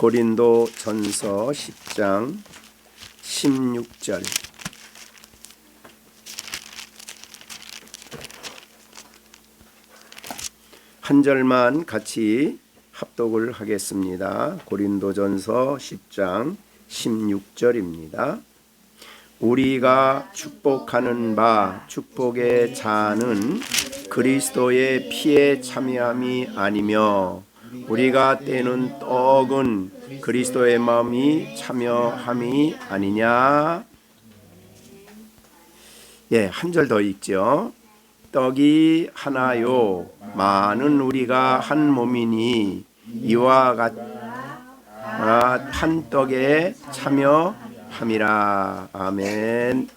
고린도전서 10장 16절. 한 절만 같이 합독을 하겠습니다. 고린도전서 10장 16절입니다. 우리가 축복하는 바 축복의 자는 그리스도의 피에 참여함이 아니며 우리가 떼는 떡은 그리스도의 마음이 참여함이 아니냐. 한 절 더 읽죠. 떡이 하나요 많은 우리가 한 몸이니 이와 한 떡에 참여함이라. 아멘.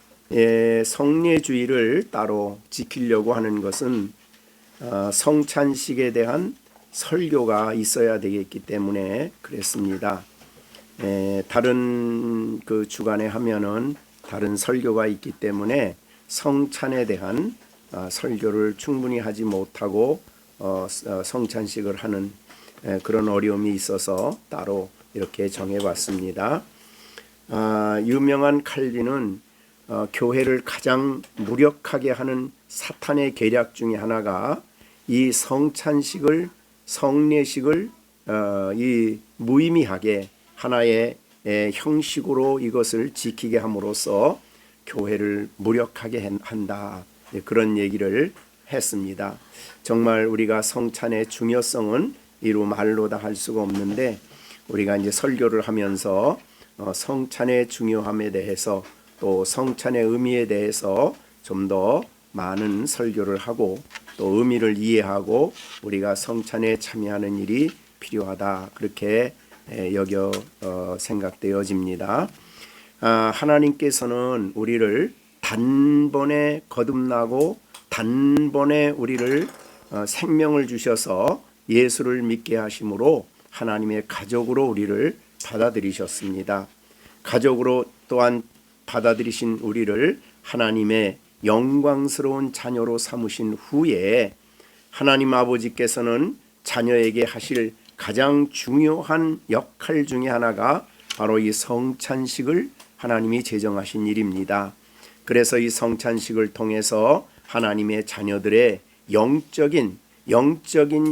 성례주의를 따로 지키려고 하는 것은 성찬식에 대한 설교가 있어야 되겠기 때문에 그랬습니다. 다른 그 주간에 하면은 다른 설교가 있기 때문에 성찬에 대한 설교를 충분히 하지 못하고 성찬식을 하는 그런 어려움이 있어서 따로 이렇게 정해봤습니다. 유명한 칼빈은 교회를 가장 무력하게 하는 사탄의 계략 중에 하나가 이 성례식을 이 무의미하게 하나의 형식으로 이것을 지키게 함으로써 교회를 무력하게 한다. 그런 얘기를 했습니다. 정말 우리가 성찬의 중요성은 이루 말로 다 할 수가 없는데 우리가 이제 설교를 하면서 성찬의 중요함에 대해서 또 성찬의 의미에 대해서 좀 더 많은 설교를 하고 또 의미를 이해하고 우리가 성찬에 참여하는 일이 필요하다. 그렇게 생각되어집니다. 하나님께서는 우리를 단번에 거듭나고 단번에 우리를 생명을 주셔서 예수를 믿게 하심으로 하나님의 가족으로 우리를 받아들이셨습니다. 가족으로 또한 받아들이신 우리를 하나님의 영광스러운 자녀로 삼으신 후에 하나님 아버지께서는 자녀에게 하실 가장 중요한 역할 중에 하나가 바로 이 성찬식을 하나님이 제정하신 일입니다. 그래서 이 성찬식을 통해서 하나님의 자녀들의 영적인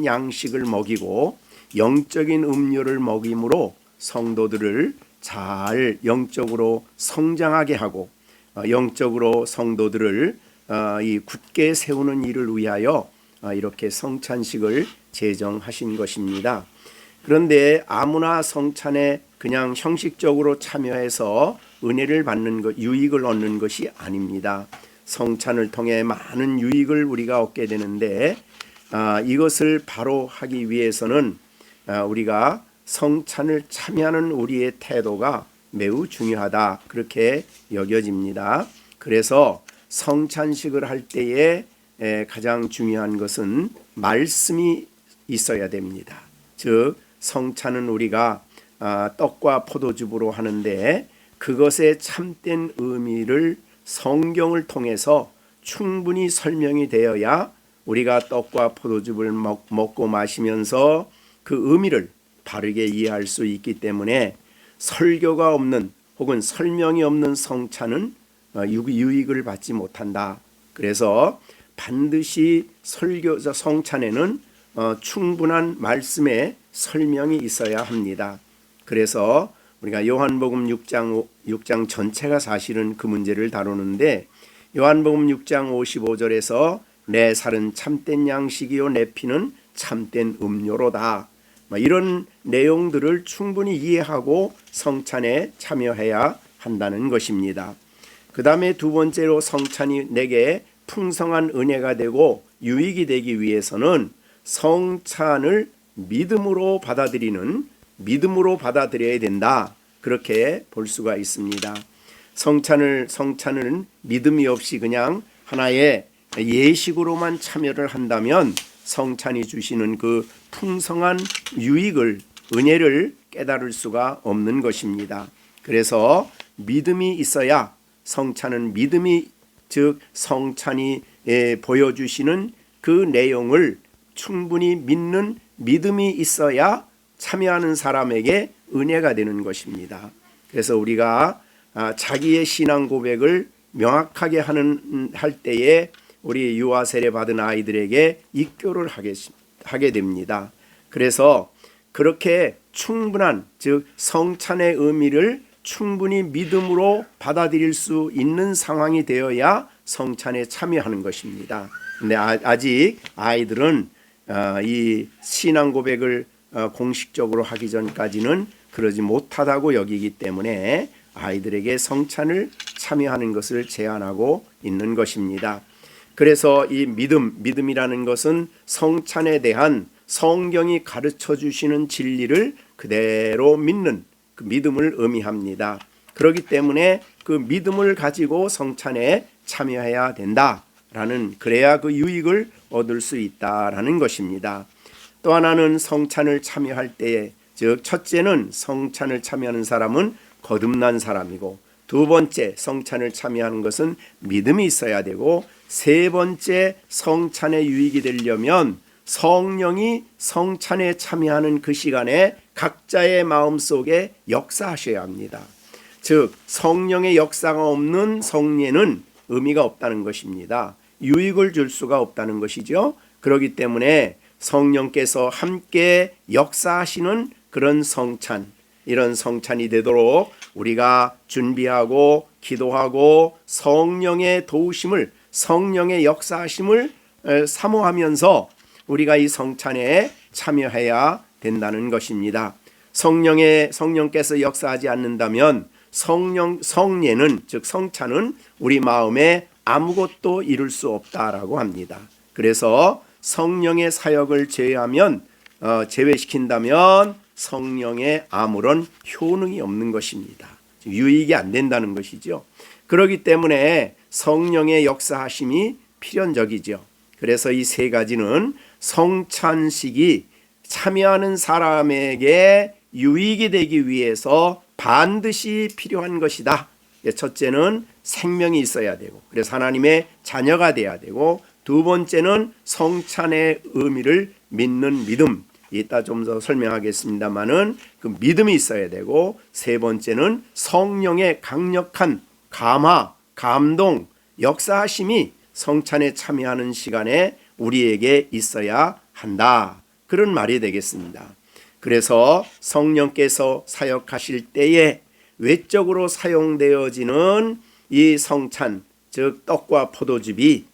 양식을 먹이고 영적인 음료를 먹임으로 성도들을 잘 영적으로 성장하게 하고 영적으로 성도들을 이 굳게 세우는 일을 위하여 이렇게 성찬식을 제정하신 것입니다. 그런데 아무나 성찬에 그냥 형식적으로 참여해서 은혜를 받는 것, 유익을 얻는 것이 아닙니다. 성찬을 통해 많은 유익을 우리가 얻게 되는데 이것을 바로 하기 위해서는 우리가 성찬을 참여하는 우리의 태도가 매우 중요하다. 그렇게 여겨집니다. 그래서 성찬식을 할 때에 가장 중요한 것은 말씀이 있어야 됩니다. 즉 성찬은 우리가 떡과 포도즙으로 하는데 그것의 참된 의미를 성경을 통해서 충분히 설명이 되어야 우리가 떡과 포도즙을 먹고 마시면서 그 의미를 바르게 이해할 수 있기 때문에 설교가 없는 혹은 설명이 없는 성찬은 유익을 받지 못한다. 그래서 반드시 성찬에는 충분한 말씀의 설명이 있어야 합니다. 그래서 우리가 요한복음 6장 전체가 사실은 그 문제를 다루는데 요한복음 6장 55절에서 내 살은 참된 양식이요 내 피는 참된 음료로다. 이런 내용들을 충분히 이해하고 성찬에 참여해야 한다는 것입니다. 그 다음에 두 번째로 성찬이 내게 풍성한 은혜가 되고 유익이 되기 위해서는 성찬을 믿음으로 받아들여야 된다. 그렇게 볼 수가 있습니다. 성찬은 믿음이 없이 그냥 하나의 예식으로만 참여를 한다면 성찬이 주시는 그 풍성한 은혜를 깨달을 수가 없는 것입니다. 그래서 믿음이 있어야 성찬은 즉 성찬이 보여주시는 그 내용을 충분히 믿는 믿음이 있어야 참여하는 사람에게 은혜가 되는 것입니다. 그래서 우리가 자기의 신앙 고백을 명확하게 할 때에 우리 유아 세례 받은 아이들에게 입교를 하게 됩니다. 그래서 그렇게 충분한, 즉 성찬의 의미를 충분히 믿음으로 받아들일 수 있는 상황이 되어야 성찬에 참여하는 것입니다. 근데 아직 아이들은 이 신앙 고백을 공식적으로 하기 전까지는 그러지 못하다고 여기기 때문에 아이들에게 성찬을 참여하는 것을 제안하고 있는 것입니다. 그래서 이 믿음이라는 것은 성찬에 대한 성경이 가르쳐 주시는 진리를 그대로 믿는 그 믿음을 의미합니다. 그렇기 때문에 그 믿음을 가지고 성찬에 참여해야 된다라는, 그래야 그 유익을 얻을 수 있다라는 것입니다. 또 하나는 성찬을 참여할 때에, 즉 첫째는 성찬을 참여하는 사람은 거듭난 사람이고, 두 번째 성찬을 참여하는 것은 믿음이 있어야 되고, 세 번째 성찬의 유익이 되려면 성령이 성찬에 참여하는 그 시간에 각자의 마음속에 역사하셔야 합니다. 즉 성령의 역사가 없는 성례는 의미가 없다는 것입니다. 유익을 줄 수가 없다는 것이죠. 그렇기 때문에 성령께서 함께 역사하시는 그런 성찬, 이런 성찬이 되도록 우리가 준비하고 기도하고 성령의 도우심을, 성령의 역사하심을 사모하면서 우리가 이 성찬에 참여해야 된다는 것입니다. 성령께서 역사하지 않는다면 성례는, 즉 성찬은 우리 마음에 아무것도 이룰 수 없다라고 합니다. 그래서 성령의 사역을 제외시킨다면 성령의 아무런 효능이 없는 것입니다. 유익이 안 된다는 것이죠. 그렇기 때문에 성령의 역사하심이 필연적이죠. 그래서 이 세 가지는 성찬식이 참여하는 사람에게 유익이 되기 위해서 반드시 필요한 것이다. 첫째는 생명이 있어야 되고, 그래서 하나님의 자녀가 돼야 되고, 두 번째는 성찬의 의미를 믿는 믿음, 이따 좀 더 설명하겠습니다만은 그 믿음이 있어야 되고, 세 번째는 성령의 강력한 감화, 감동, 역사하심이 성찬에 참여하는 시간에 우리에게 있어야 한다, 그런 말이 되겠습니다. 그래서 성령께서 사역하실 때에 외적으로 사용되어지는 이 성찬, 즉 떡과 포도즙이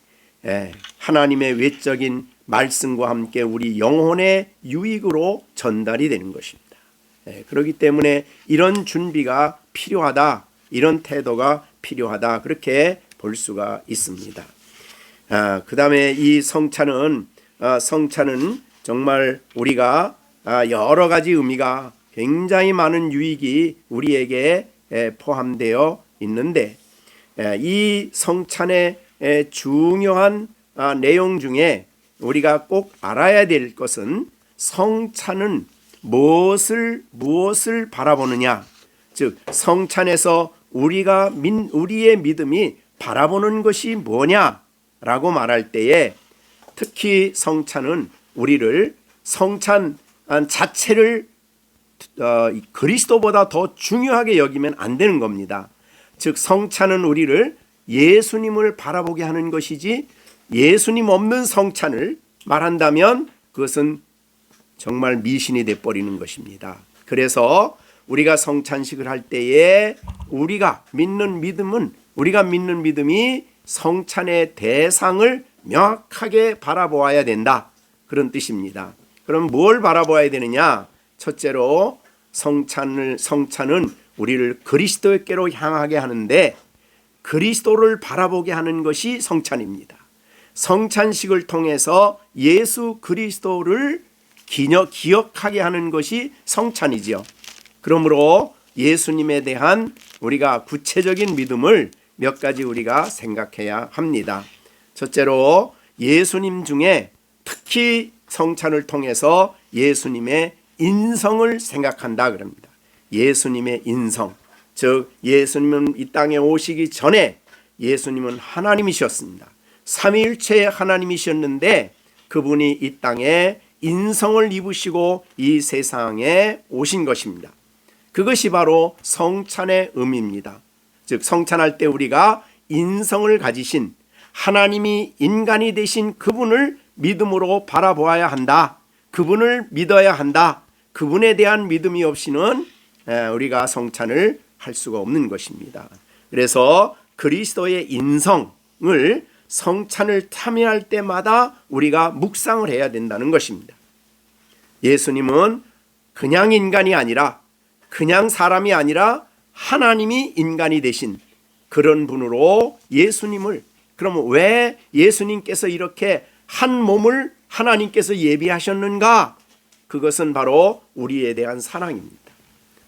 하나님의 외적인 말씀과 함께 우리 영혼의 유익으로 전달이 되는 것입니다. 그렇기 때문에 이런 준비가 필요하다, 이런 태도가 필요하다, 그렇게 볼 수가 있습니다. 그 다음에 이 성찬은 정말 우리가 여러 가지 의미가, 굉장히 많은 유익이 우리에게 포함되어 있는데, 이 성찬의 중요한 내용 중에 우리가 꼭 알아야 될 것은 성찬은 무엇을 바라보느냐, 즉 성찬에서 우리의 믿음이 바라보는 것이 뭐냐라고 말할 때에, 특히 성찬은 우리를 성찬 자체를 그리스도보다 더 중요하게 여기면 안 되는 겁니다. 즉 성찬은 우리를 예수님을 바라보게 하는 것이지, 예수님 없는 성찬을 말한다면 그것은 정말 미신이 돼버리는 것입니다. 그래서 우리가 성찬식을 할 때에 우리가 믿는 믿음이 성찬의 대상을 명확하게 바라보아야 된다, 그런 뜻입니다. 그럼 뭘 바라보아야 되느냐? 첫째로 성찬은 우리를 그리스도께로 향하게 하는데, 그리스도를 바라보게 하는 것이 성찬입니다. 성찬식을 통해서 예수 그리스도를 기억하게 하는 것이 성찬이지요. 그러므로 예수님에 대한 우리가 구체적인 믿음을 몇 가지 우리가 생각해야 합니다. 첫째로 예수님 중에 특히 성찬을 통해서 예수님의 인성을 생각한다 그럽니다. 예수님의 인성, 즉 예수님은 이 땅에 오시기 전에 예수님은 하나님이셨습니다. 삼위일체의 하나님이셨는데 그분이 이 땅에 인성을 입으시고 이 세상에 오신 것입니다. 그것이 바로 성찬의 의미입니다. 즉 성찬할 때 우리가 인성을 가지신 하나님이 인간이 되신 그분을 믿음으로 바라보아야 한다. 그분을 믿어야 한다. 그분에 대한 믿음이 없이는 우리가 성찬을 할 수가 없는 것입니다. 그래서 그리스도의 인성을 성찬을 참여할 때마다 우리가 묵상을 해야 된다는 것입니다. 예수님은 그냥 인간이 아니라, 그냥 사람이 아니라 하나님이 인간이 되신 그런 분으로 예수님을, 그러면 왜 예수님께서 이렇게 한 몸을 하나님께서 예비하셨는가? 그것은 바로 우리에 대한 사랑입니다.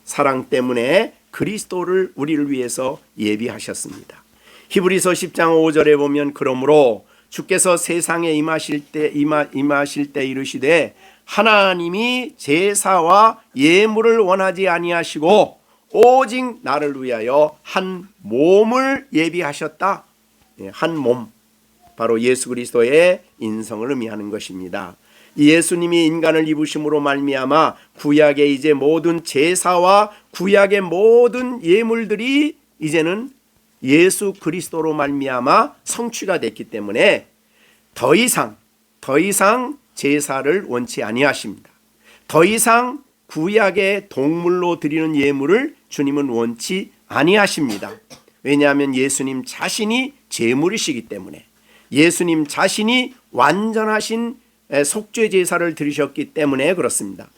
사랑 때문에 그리스도를 우리를 위해서 예비하셨습니다. 히브리서 10장 5절에 보면 그러므로 주께서 세상에 임하실 때 이르시되 하나님이 제사와 예물을 원하지 아니하시고 오직 나를 위하여 한 몸을 예비하셨다. 한 몸, 바로 예수 그리스도의 인성을 의미하는 것입니다. 예수님이 인간을 입으심으로 말미암아 구약의 이제 모든 제사와 구약의 모든 예물들이 이제는 예수 그리스도로 말미암아 성취가 됐기 때문에 더 이상 제사를 원치 아니하십니다. 더 이상 구약의 동물로 드리는 예물을 주님은 원치 아니하십니다. 왜냐하면 예수님 자신이 제물이시기 때문에, 예수님 자신이 완전하신 속죄 제사를 드리셨기 때문에 그렇습니다.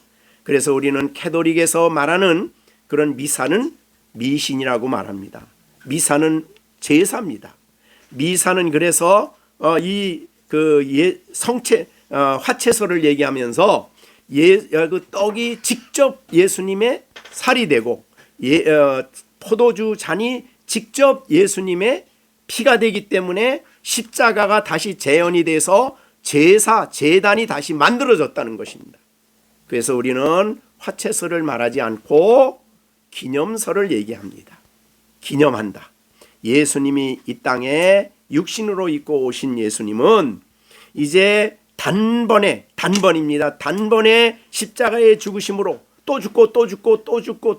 그래서 우리는 캐톨릭에서 말하는 그런 미사는 미신이라고 말합니다. 미사는 제사입니다. 미사는 그래서 화채소를 얘기하면서 그 떡이 직접 예수님의 살이 되고 포도주 잔이 직접 예수님의 피가 되기 때문에 십자가가 다시 재현이 돼서 제단이 다시 만들어졌다는 것입니다. 그래서 우리는 화채소를 말하지 않고 기념서를 얘기합니다. 기념한다. 예수님이 이 땅에 육신으로 입고 오신 예수님은 이제 단번입니다. 단번에 십자가의 죽으심으로 또 죽고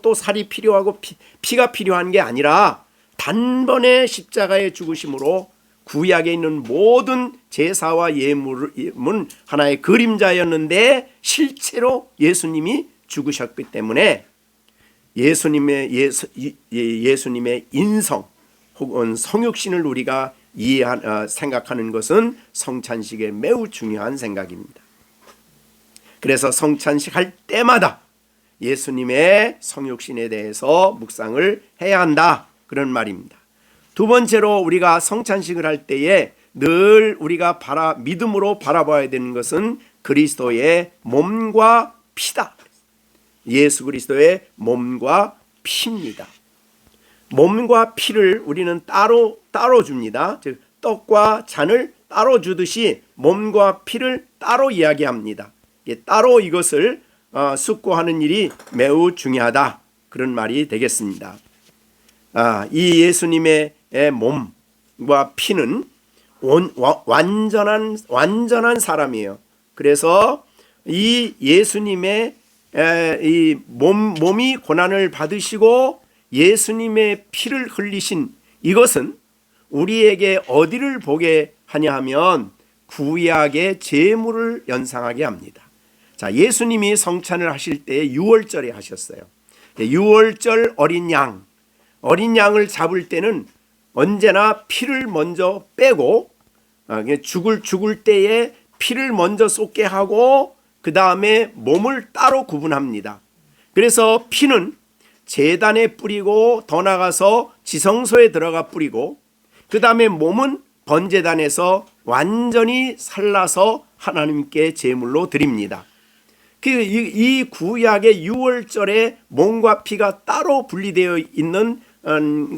또 살이 필요하고 피가 필요한 게 아니라 단번에 십자가의 죽으심으로 구약에 있는 모든 제사와 예물은 하나의 그림자였는데 실제로 예수님이 죽으셨기 때문에 예수님의 인성 혹은 성육신을 우리가 생각하는 것은 성찬식에 매우 중요한 생각입니다. 그래서 성찬식 할 때마다 예수님의 성육신에 대해서 묵상을 해야 한다, 그런 말입니다. 두 번째로 우리가 성찬식을 할 때에 늘 우리가 믿음으로 바라봐야 되는 것은 그리스도의 몸과 피다. 예수 그리스도의 몸과 피입니다. 몸과 피를 우리는 따로 줍니다. 즉 떡과 잔을 따로 주듯이 몸과 피를 따로 이야기합니다. 따로 이것을 숙고하는 일이 매우 중요하다, 그런 말이 되겠습니다. 이 예수님의 몸과 피는 완전한 사람이에요. 그래서 이 예수님의 이 몸이 고난을 받으시고 예수님의 피를 흘리신 이것은 우리에게 어디를 보게 하냐 하면 구약의 제물을 연상하게 합니다. 자, 예수님이 성찬을 하실 때 유월절에 하셨어요. 유월절 어린 양을 잡을 때는 언제나 피를 먼저 빼고 죽을 때에 피를 먼저 쏟게 하고 그 다음에 몸을 따로 구분합니다. 그래서 피는 제단에 뿌리고 더 나가서 지성소에 들어가 뿌리고 그 다음에 몸은 번제단에서 완전히 살라서 하나님께 제물로 드립니다. 이 구약의 유월절에 몸과 피가 따로 분리되어 있는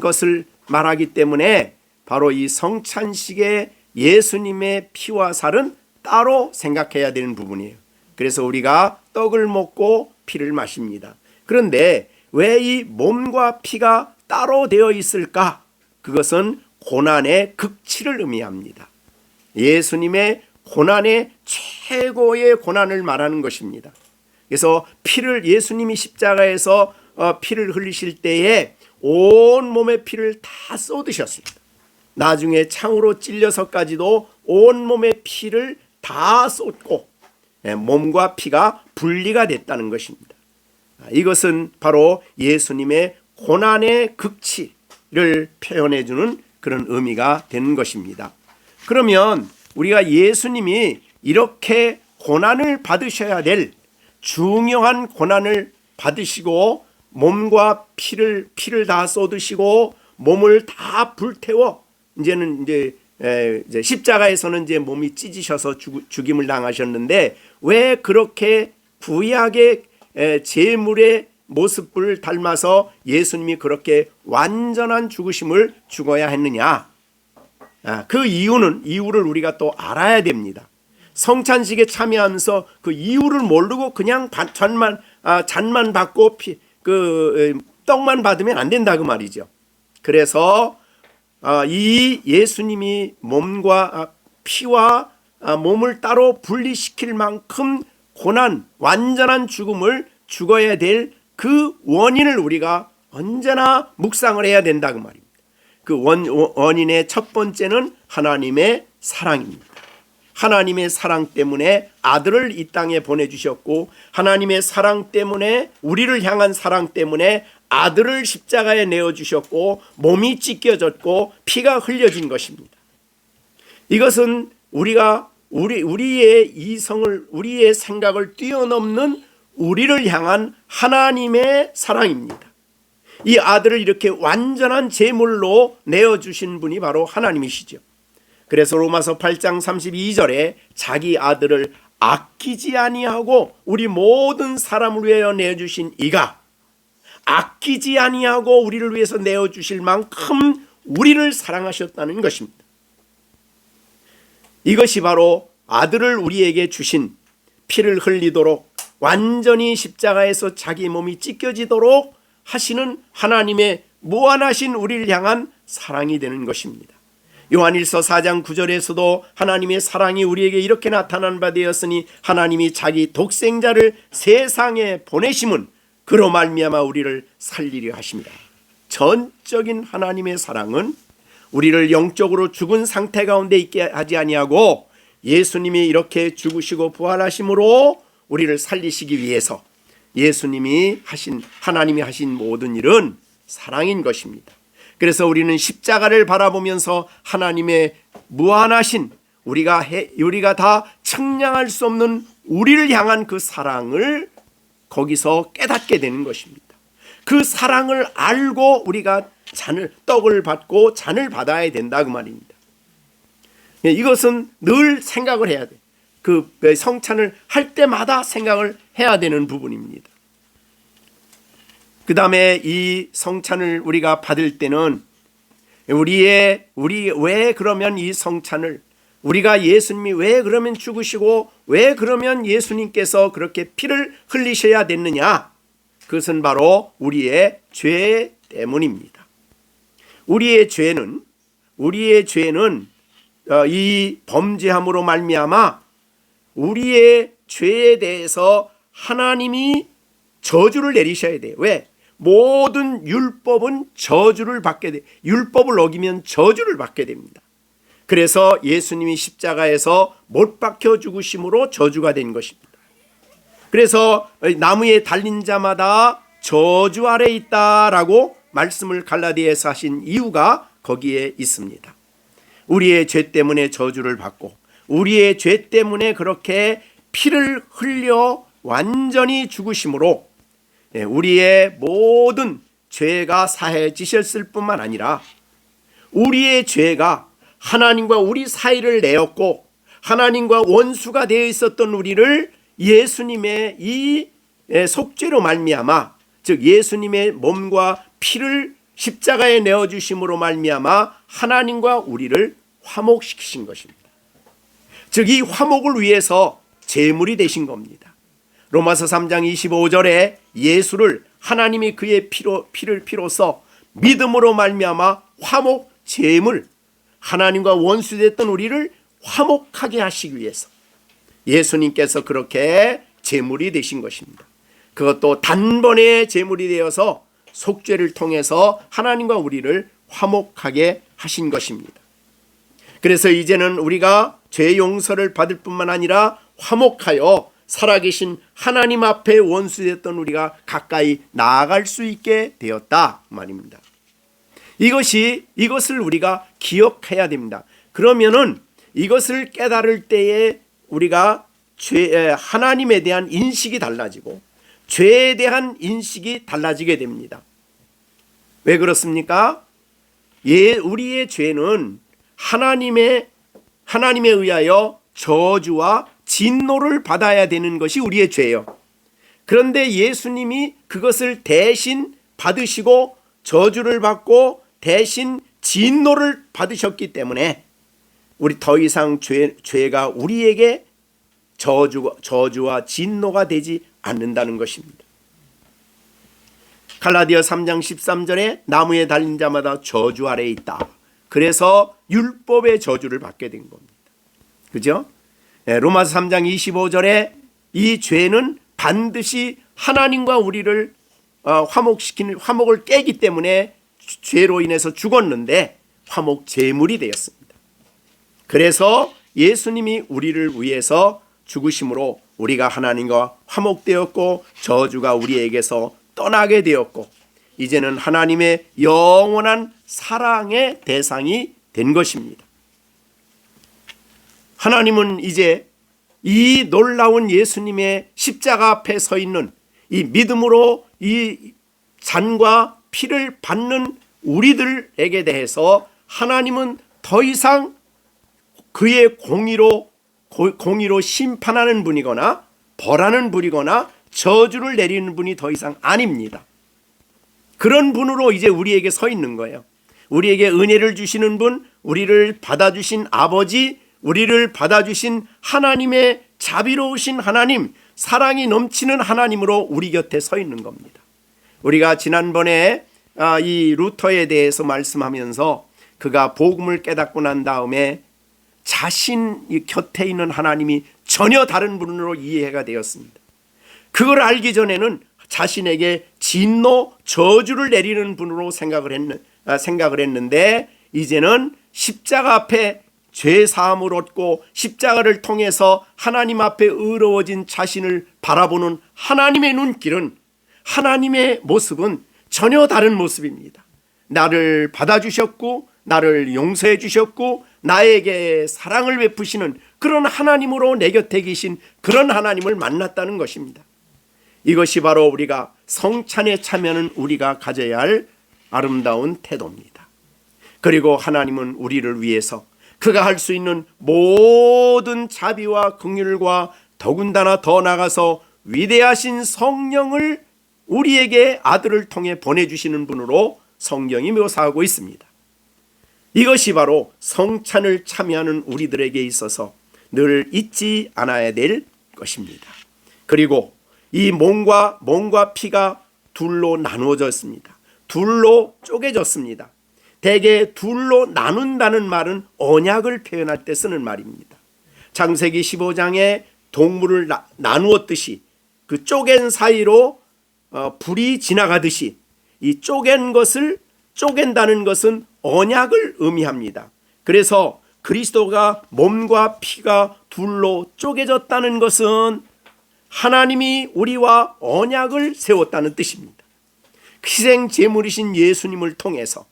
것을 말하기 때문에 바로 이 성찬식의 예수님의 피와 살은 따로 생각해야 되는 부분이에요. 그래서 우리가 떡을 먹고 피를 마십니다. 그런데 왜 이 몸과 피가 따로 되어 있을까? 그것은 고난의 극치를 의미합니다. 예수님의 고난의 최고의 고난을 말하는 것입니다. 그래서 피를 예수님이 십자가에서 피를 흘리실 때에 온 몸의 피를 다 쏟으셨습니다. 나중에 창으로 찔려서까지도 온 몸의 피를 다 쏟고 몸과 피가 분리가 됐다는 것입니다. 이것은 바로 예수님의 고난의 극치를 표현해 주는 그런 의미가 되는 것입니다. 그러면 우리가 예수님이 이렇게 고난을 받으셔야 될 중요한 고난을 받으시고 몸과 피를 다 쏟으시고 몸을 다 불태워 이제 십자가에서는 이제 몸이 찢으셔서 죽임을 당하셨는데 왜 그렇게 구약의 제물의 모습을 닮아서 예수님이 그렇게 완전한 죽으심을 죽어야 했느냐? 그 이유를 우리가 또 알아야 됩니다. 성찬식에 참여하면서 그 이유를 모르고 그냥 잔만 받고 떡만 받으면 안 된다 그 말이죠. 그래서 이 예수님이 몸과 피와 몸을 따로 분리시킬 만큼 고난, 완전한 죽음을 죽어야 될 그 원인을 우리가 언제나 묵상을 해야 된다 그 말입니다. 그 원인의 첫 번째는 하나님의 사랑입니다. 하나님의 사랑 때문에 아들을 이 땅에 보내주셨고 하나님의 사랑 때문에 우리를 향한 사랑 때문에 아들을 십자가에 내어주셨고 몸이 찢겨졌고 피가 흘려진 것입니다. 이것은 우리의 이성을 우리의 생각을 뛰어넘는 우리를 향한 하나님의 사랑입니다. 이 아들을 이렇게 완전한 제물로 내어주신 분이 바로 하나님이시죠. 그래서 로마서 8장 32절에 자기 아들을 아끼지 아니하고 우리 모든 사람을 위하여 내어주신 이가 아끼지 아니하고 우리를 위해서 내어주실 만큼 우리를 사랑하셨다는 것입니다. 이것이 바로 아들을 우리에게 주신 피를 흘리도록 완전히 십자가에서 자기 몸이 찢겨지도록 하시는 하나님의 무한하신 우리를 향한 사랑이 되는 것입니다. 요한일서 4장 9절에서도 하나님의 사랑이 우리에게 이렇게 나타난 바 되었으니 하나님이 자기 독생자를 세상에 보내심은 그로 말미암아 우리를 살리려 하십니다. 전적인 하나님의 사랑은 우리를 영적으로 죽은 상태 가운데 있게 하지 아니하고 예수님이 이렇게 죽으시고 부활하심으로 우리를 살리시기 위해서 하나님이 하신 모든 일은 사랑인 것입니다. 그래서 우리는 십자가를 바라보면서 하나님의 무한하신 우리가 다 측량할 수 없는 우리를 향한 그 사랑을 거기서 깨닫게 되는 것입니다. 그 사랑을 알고 우리가 떡을 받고 잔을 받아야 된다 그 말입니다. 이것은 늘 생각을 해야 돼. 그 성찬을 할 때마다 생각을 해야 되는 부분입니다. 그 다음에 이 성찬을 우리가 받을 때는 왜 그러면 이 성찬을 우리가 예수님이 왜 그러면 죽으시고 왜 그러면 예수님께서 그렇게 피를 흘리셔야 됐느냐? 그것은 바로 우리의 죄 때문입니다. 우리의 죄는 이 범죄함으로 말미암아 우리의 죄에 대해서 하나님이 저주를 내리셔야 돼요. 왜? 모든 율법은 저주를 받게 돼. 율법을 어기면 저주를 받게 됩니다. 그래서 예수님이 십자가에서 못 박혀 죽으심으로 저주가 된 것입니다. 그래서 나무에 달린 자마다 저주 아래 있다라고 말씀을 갈라디아에서 하신 이유가 거기에 있습니다. 우리의 죄 때문에 저주를 받고 우리의 죄 때문에 그렇게 피를 흘려 완전히 죽으심으로 우리의 모든 죄가 사해지셨을 뿐만 아니라 우리의 죄가 하나님과 우리 사이를 내었고 하나님과 원수가 되어 있었던 우리를 예수님의 이 속죄로 말미암아 즉 예수님의 몸과 피를 십자가에 내어주심으로 말미암아 하나님과 우리를 화목시키신 것입니다. 즉 이 화목을 위해서 제물이 되신 겁니다. 로마서 3장 25절에 예수를 하나님이 그의 피로써 믿음으로 말미암아 화목 제물 하나님과 원수됐던 우리를 화목하게 하시기 위해서 예수님께서 그렇게 제물이 되신 것입니다. 그것도 단번에 제물이 되어서 속죄를 통해서 하나님과 우리를 화목하게 하신 것입니다. 그래서 이제는 우리가 죄 용서를 받을 뿐만 아니라 화목하여 살아계신 하나님 앞에 원수됐던 우리가 가까이 나아갈 수 있게 되었다 말입니다. 이것을 우리가 기억해야 됩니다. 그러면은 이것을 깨달을 때에 우리가 하나님에 대한 인식이 달라지고 죄에 대한 인식이 달라지게 됩니다. 왜 그렇습니까? 우리의 죄는 하나님에 의하여 저주와 진노를 받아야 되는 것이 우리의 죄예요. 그런데 예수님이 그것을 대신 받으시고 저주를 받고 대신 진노를 받으셨기 때문에 우리 더 이상 죄가 우리에게 저주와 진노가 되지 않는다는 것입니다. 갈라디아 3장 13절에 나무에 달린 자마다 저주 아래에 있다. 그래서 율법의 저주를 받게 된 겁니다. 그죠? 로마서 3장 25절에 이 죄는 반드시 하나님과 우리를 화목을 깨기 때문에 죄로 인해서 죽었는데 화목 제물이 되었습니다. 그래서 예수님이 우리를 위해서 죽으심으로 우리가 하나님과 화목되었고 저주가 우리에게서 떠나게 되었고 이제는 하나님의 영원한 사랑의 대상이 된 것입니다. 하나님은 이제 이 놀라운 예수님의 십자가 앞에 서 있는 이 믿음으로 이 잔과 피를 받는 우리들에게 대해서 하나님은 더 이상 그의 공의로 심판하는 분이거나 벌하는 분이거나 저주를 내리는 분이 더 이상 아닙니다. 그런 분으로 이제 우리에게 서 있는 거예요. 우리에게 은혜를 주시는 분, 우리를 받아주신 아버지, 우리를 받아주신 하나님의 자비로우신 하나님, 사랑이 넘치는 하나님으로 우리 곁에 서 있는 겁니다. 우리가 지난번에 이 루터에 대해서 말씀하면서 그가 복음을 깨닫고 난 다음에 자신 곁에 있는 하나님이 전혀 다른 분으로 이해가 되었습니다. 그걸 알기 전에는 자신에게 진노, 저주를 내리는 분으로 생각을 했는데 이제는 십자가 앞에 죄 사함을 얻고 십자가를 통해서 하나님 앞에 의로워진 자신을 바라보는 하나님의 눈길은, 하나님의 모습은 전혀 다른 모습입니다. 나를 받아주셨고 나를 용서해 주셨고 나에게 사랑을 베푸시는 그런 하나님으로 내 곁에 계신 그런 하나님을 만났다는 것입니다. 이것이 바로 우리가 성찬에 참여하는 우리가 가져야 할 아름다운 태도입니다. 그리고 하나님은 우리를 위해서 그가 할 수 있는 모든 자비와 긍휼과 더군다나 더 나아가서 위대하신 성령을 우리에게 아들을 통해 보내주시는 분으로 성경이 묘사하고 있습니다. 이것이 바로 성찬을 참여하는 우리들에게 있어서 늘 잊지 않아야 될 것입니다. 그리고 이 몸과 피가 둘로 나누어졌습니다. 둘로 쪼개졌습니다. 대개 둘로 나눈다는 말은 언약을 표현할 때 쓰는 말입니다. 창세기 15장에 동물을 나누었듯이 그 쪼갠 사이로 불이 지나가듯이 이 쪼갠다는 것은 언약을 의미합니다. 그래서 그리스도가 몸과 피가 둘로 쪼개졌다는 것은 하나님이 우리와 언약을 세웠다는 뜻입니다. 희생 제물이신 예수님을 통해서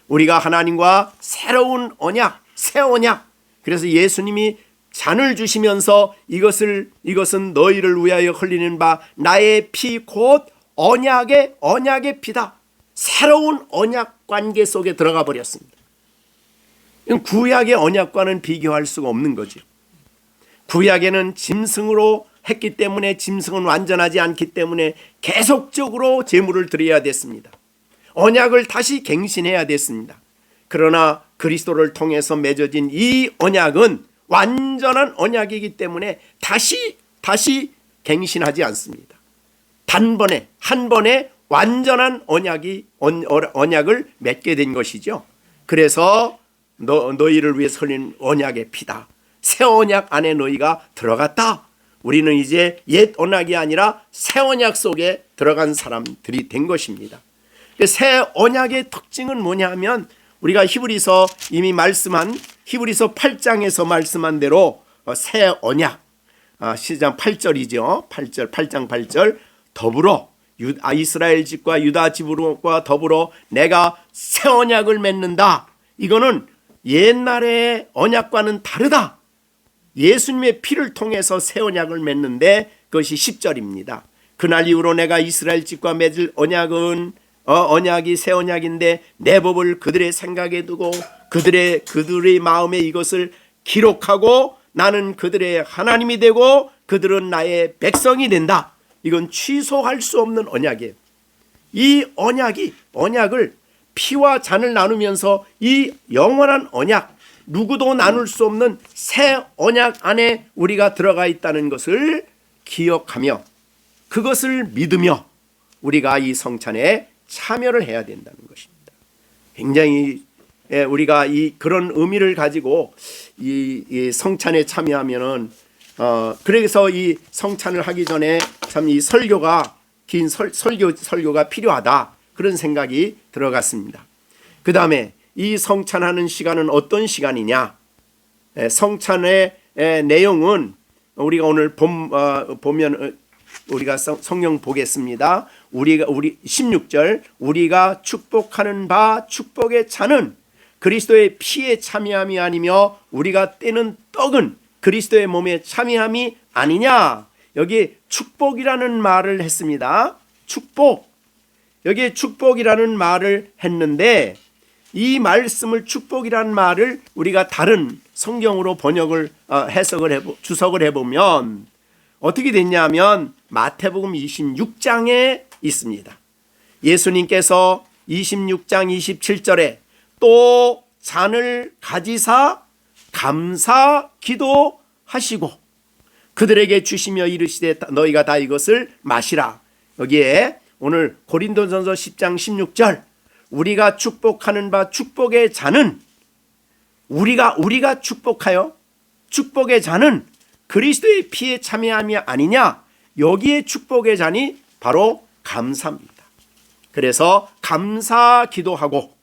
우리가 하나님과 새로운 언약, 새 언약, 그래서 예수님이 잔을 주시면서 이것은 너희를 위하여 흘리는 바 나의 피 곧 언약의 피다. 새로운 언약 관계 속에 들어가 버렸습니다. 구약의 언약과는 비교할 수가 없는 거죠. 구약에는 짐승으로 했기 때문에 짐승은 완전하지 않기 때문에 계속적으로 제물을 드려야 됐습니다. 언약을 다시 갱신해야 됐습니다. 그러나 그리스도를 통해서 맺어진 이 언약은 완전한 언약이기 때문에 다시 갱신하지 않습니다. 단번에 한 번에 완전한 언약을 맺게 된 것이죠. 그래서 너희를 위해 흘린 언약의 피다. 새 언약 안에 너희가 들어갔다. 우리는 이제 옛 언약이 아니라 새 언약 속에 들어간 사람들이 된 것입니다. 새 언약의 특징은 뭐냐 하면 우리가 히브리서 이미 말씀한 히브리서 8장에서 말씀한 대로 새 언약, 시장 8절이죠. 8장 8절 더불어 이스라엘 집과 유다 집과 더불어 내가 새 언약을 맺는다. 이거는 옛날의 언약과는 다르다. 예수님의 피를 통해서 새 언약을 맺는데 그것이 10절입니다. 그날 이후로 내가 이스라엘 집과 맺을 언약은 언약이 새 언약인데 내 법을 그들의 생각에 두고 그들의 마음에 이것을 기록하고 나는 그들의 하나님이 되고 그들은 나의 백성이 된다. 이건 취소할 수 없는 언약이에요. 이 언약을 피와 잔을 나누면서 이 영원한 언약, 누구도 나눌 수 없는 새 언약 안에 우리가 들어가 있다는 것을 기억하며 그것을 믿으며 우리가 이 성찬에 참여를 해야 된다는 것입니다. 굉장히 우리가 그런 의미를 가지고 이 성찬에 참여하면은 그래서 이 성찬을 하기 전에 참 이 설교가 긴 설교가 필요하다 그런 생각이 들어갔습니다. 그 다음에 이 성찬하는 시간은 어떤 시간이냐? 성찬의 내용은 우리가 오늘 보면 우리가 성경 보겠습니다. 우리 16절 우리가 축복하는 바 축복의 잔은 그리스도의 피에 참여함이 아니며 우리가 떼는 떡은 그리스도의 몸에 참여함이 아니냐. 여기 축복이라는 말을 했습니다. 축복. 여기에 축복이라는 말을 했는데 이 말씀을 축복이라는 말을 우리가 다른 성경으로 번역을 주석을 해보면 어떻게 됐냐면 마태복음 26장에 있습니다. 예수님께서 26장 27절에 또 잔을 가지사 감사 기도하시고 그들에게 주시며 이르시되 너희가 다 이것을 마시라. 여기에 오늘 고린도전서 10장 16절 우리가 축복하는 바 축복의 잔은 우리가 축복하여 축복의 잔은 그리스도의 피에 참여함이 아니냐. 여기에 축복의 잔이 바로 감사입니다. 그래서 감사 기도하고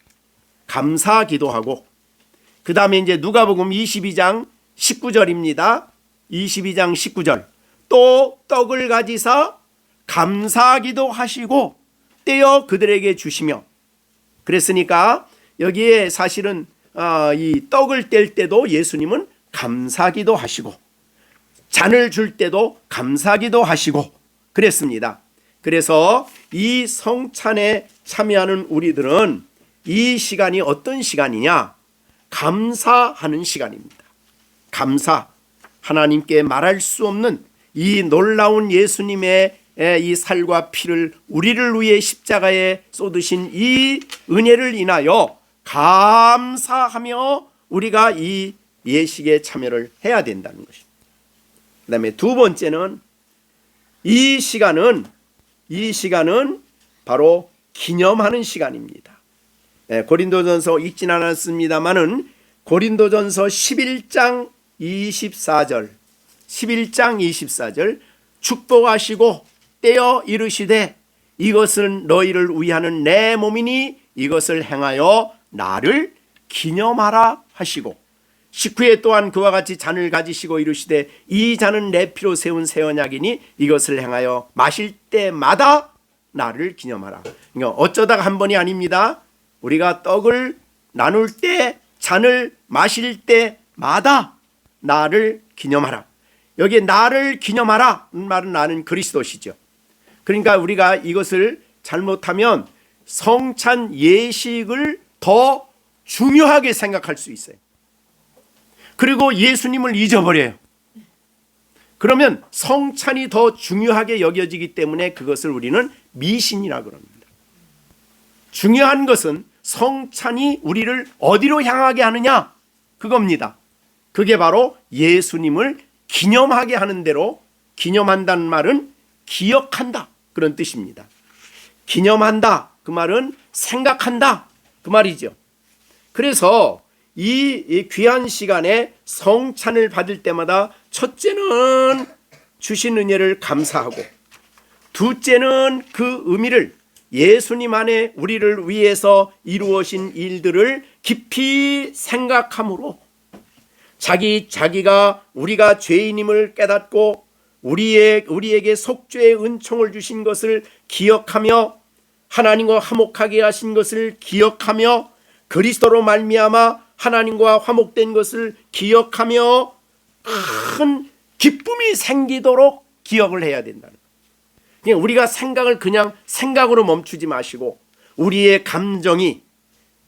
그 다음에 이제 누가복음 22장 19절입니다. 22장 19절 또 떡을 가지사 감사기도 하시고 떼어 그들에게 주시며 그랬으니까 여기에 사실은 이 떡을 뗄 때도 예수님은 감사기도 하시고 잔을 줄 때도 감사기도 하시고 그랬습니다. 그래서 이 성찬에 참여하는 우리들은 이 시간이 어떤 시간이냐? 감사하는 시간입니다. 감사. 하나님께 말할 수 없는 이 놀라운 예수님의 이 살과 피를 우리를 위해 십자가에 쏟으신 이 은혜를 인하여 감사하며 우리가 이 예식에 참여를 해야 된다는 것입니다. 그 다음에 두 번째는 이 시간은 바로 기념하는 시간입니다. 고린도전서 읽진 않았습니다만은 고린도전서 11장 24절 축복하시고 떼어 이르시되 이것은 너희를 위하는 내 몸이니 이것을 행하여 나를 기념하라 하시고 19회 또한 그와 같이 잔을 가지시고 이르시되 이 잔은 내 피로 세운 새 언약이니 이것을 행하여 마실 때마다 나를 기념하라. 그러니까 어쩌다가 한 번이 아닙니다. 우리가 떡을 나눌 때 잔을 마실 때마다 나를 기념하라. 여기에 나를 기념하라 말은 나는 그리스도시죠. 그러니까 우리가 이것을 잘못하면 성찬 예식을 더 중요하게 생각할 수 있어요. 그리고 예수님을 잊어버려요. 그러면 성찬이 더 중요하게 여겨지기 때문에 그것을 우리는 미신이라고 합니다. 중요한 것은 성찬이 우리를 어디로 향하게 하느냐 그겁니다. 그게 바로 예수님을 기념하게 하는 대로 기념한다는 말은 기억한다 그런 뜻입니다. 기념한다 그 말은 생각한다 그 말이죠. 그래서 이 귀한 시간에 성찬을 받을 때마다 첫째는 주신 은혜를 감사하고, 둘째는 그 의미를 예수님 안에 우리를 위해서 이루어진 일들을 깊이 생각함으로 자기가 우리가 죄인임을 깨닫고 우리에게 속죄의 은총을 주신 것을 기억하며 하나님과 화목하게 하신 것을 기억하며 그리스도로 말미암아 하나님과 화목된 것을 기억하며 큰 기쁨이 생기도록 기억을 해야 된다는 거예요. 우리가 생각을 그냥 생각으로 멈추지 마시고 우리의 감정이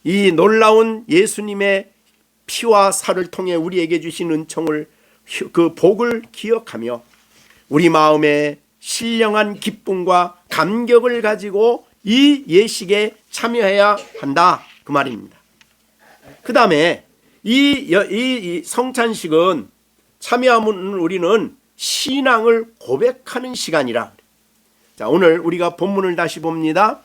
이 놀라운 예수님의 피와 살을 통해 우리에게 주신 은총을, 그 복을 기억하며 우리 마음에 신령한 기쁨과 감격을 가지고 이 예식에 참여해야 한다, 그 말입니다. 그 다음에 이 성찬식은 참여하면 우리는 신앙을 고백하는 시간이라. 자, 오늘 우리가 본문을 다시 봅니다.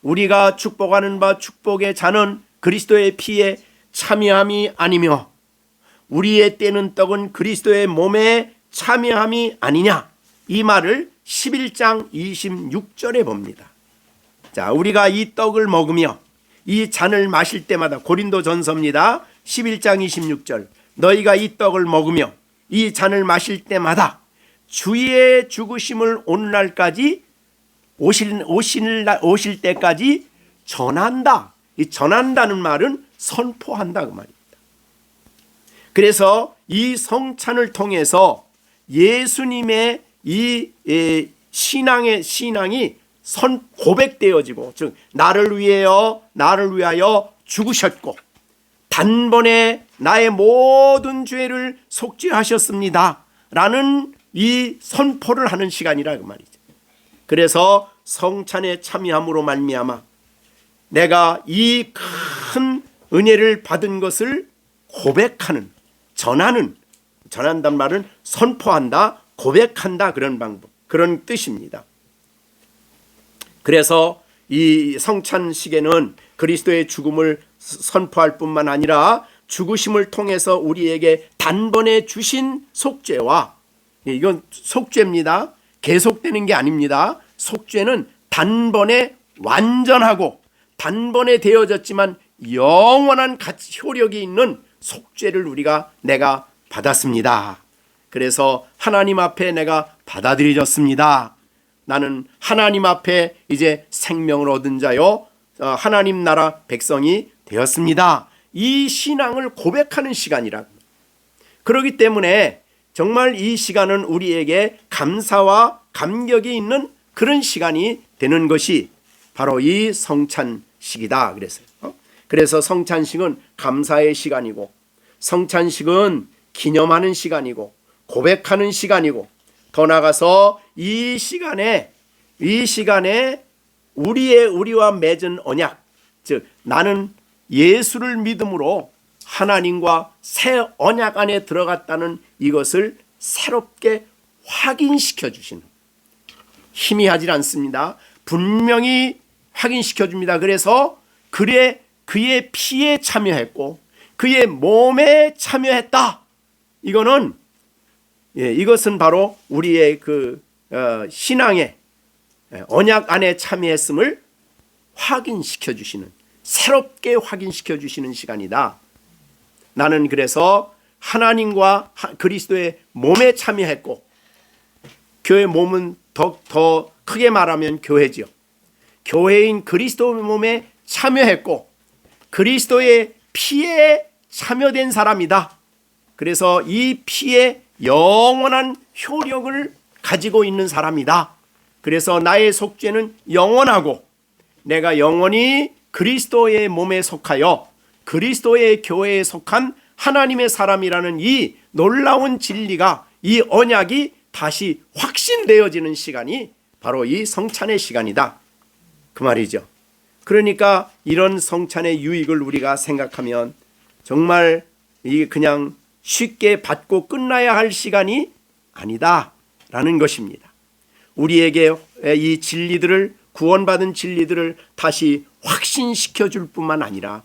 우리가 축복하는 바 축복의 잔은 그리스도의 피에 참여함이 아니며 우리의 떼는 떡은 그리스도의 몸에 참여함이 아니냐, 이 말을 11장 26절에 봅니다. 자, 우리가 이 떡을 먹으며 이 잔을 마실 때마다, 고린도전서입니다. 11장 26절, 너희가 이 떡을 먹으며 이 잔을 마실 때마다 주의 죽으심을 오늘날까지 오실 때까지 전한다. 이 전한다는 말은 선포한다, 그 말입니다. 그래서 이 성찬을 통해서 예수님의 이 신앙이 고백되어지고, 즉 나를 위하여 죽으셨고 단번에 나의 모든 죄를 속죄하셨습니다 라는 이 선포를 하는 시간이라, 그 말이죠. 그래서 성찬에 참여함으로 말미암아 내가 이 큰 은혜를 받은 것을 고백하는, 전한다는 말은 선포한다, 고백한다, 그런 방법, 그런 뜻입니다. 그래서 이 성찬식에는 그리스도의 죽음을 선포할 뿐만 아니라 죽으심을 통해서 우리에게 단번에 주신 속죄와, 이건 속죄입니다. 계속되는 게 아닙니다. 속죄는 단번에 완전하고 단번에 되어졌지만 영원한 효력이 있는 속죄를 내가 받았습니다. 그래서 하나님 앞에 내가 받아들여졌습니다. 나는 하나님 앞에 이제 생명을 얻은 자요 하나님 나라 백성이 되었습니다. 이 신앙을 고백하는 시간이라. 그렇기 때문에 정말 이 시간은 우리에게 감사와 감격이 있는 그런 시간이 되는 것이 바로 이 성찬식이다 그랬어요. 그래서 성찬식은 감사의 시간이고, 성찬식은 기념하는 시간이고, 고백하는 시간이고, 더 나아가서 이 시간에 우리와 맺은 언약, 즉 나는 예수를 믿음으로 하나님과 새 언약 안에 들어갔다는 이것을 새롭게 확인시켜 주시는, 희미하지 않습니다. 분명히 확인시켜 줍니다. 그래서 그의 피에 참여했고 그의 몸에 참여했다. 이것은 바로 우리의 신앙의 언약 안에 참여했음을 확인시켜 주시는, 새롭게 확인시켜 주시는 시간이다. 나는 그래서 하나님과 그리스도의 몸에 참여했고, 교회 몸은 더 크게 말하면 교회죠. 교회인 그리스도의 몸에 참여했고 그리스도의 피에 참여된 사람이다. 그래서 이 피에 영원한 효력을 가지고 있는 사람이다. 그래서 나의 속죄는 영원하고 내가 영원히 그리스도의 몸에 속하여 그리스도의 교회에 속한 하나님의 사람이라는 이 놀라운 진리가, 이 언약이 다시 확신되어지는 시간이 바로 이 성찬의 시간이다, 그 말이죠. 그러니까 이런 성찬의 유익을 우리가 생각하면 정말 이 그냥 쉽게 받고 끝나야 할 시간이 아니다라는 것입니다. 우리에게 이 진리들을, 구원받은 진리들을 다시 확신시켜 줄 뿐만 아니라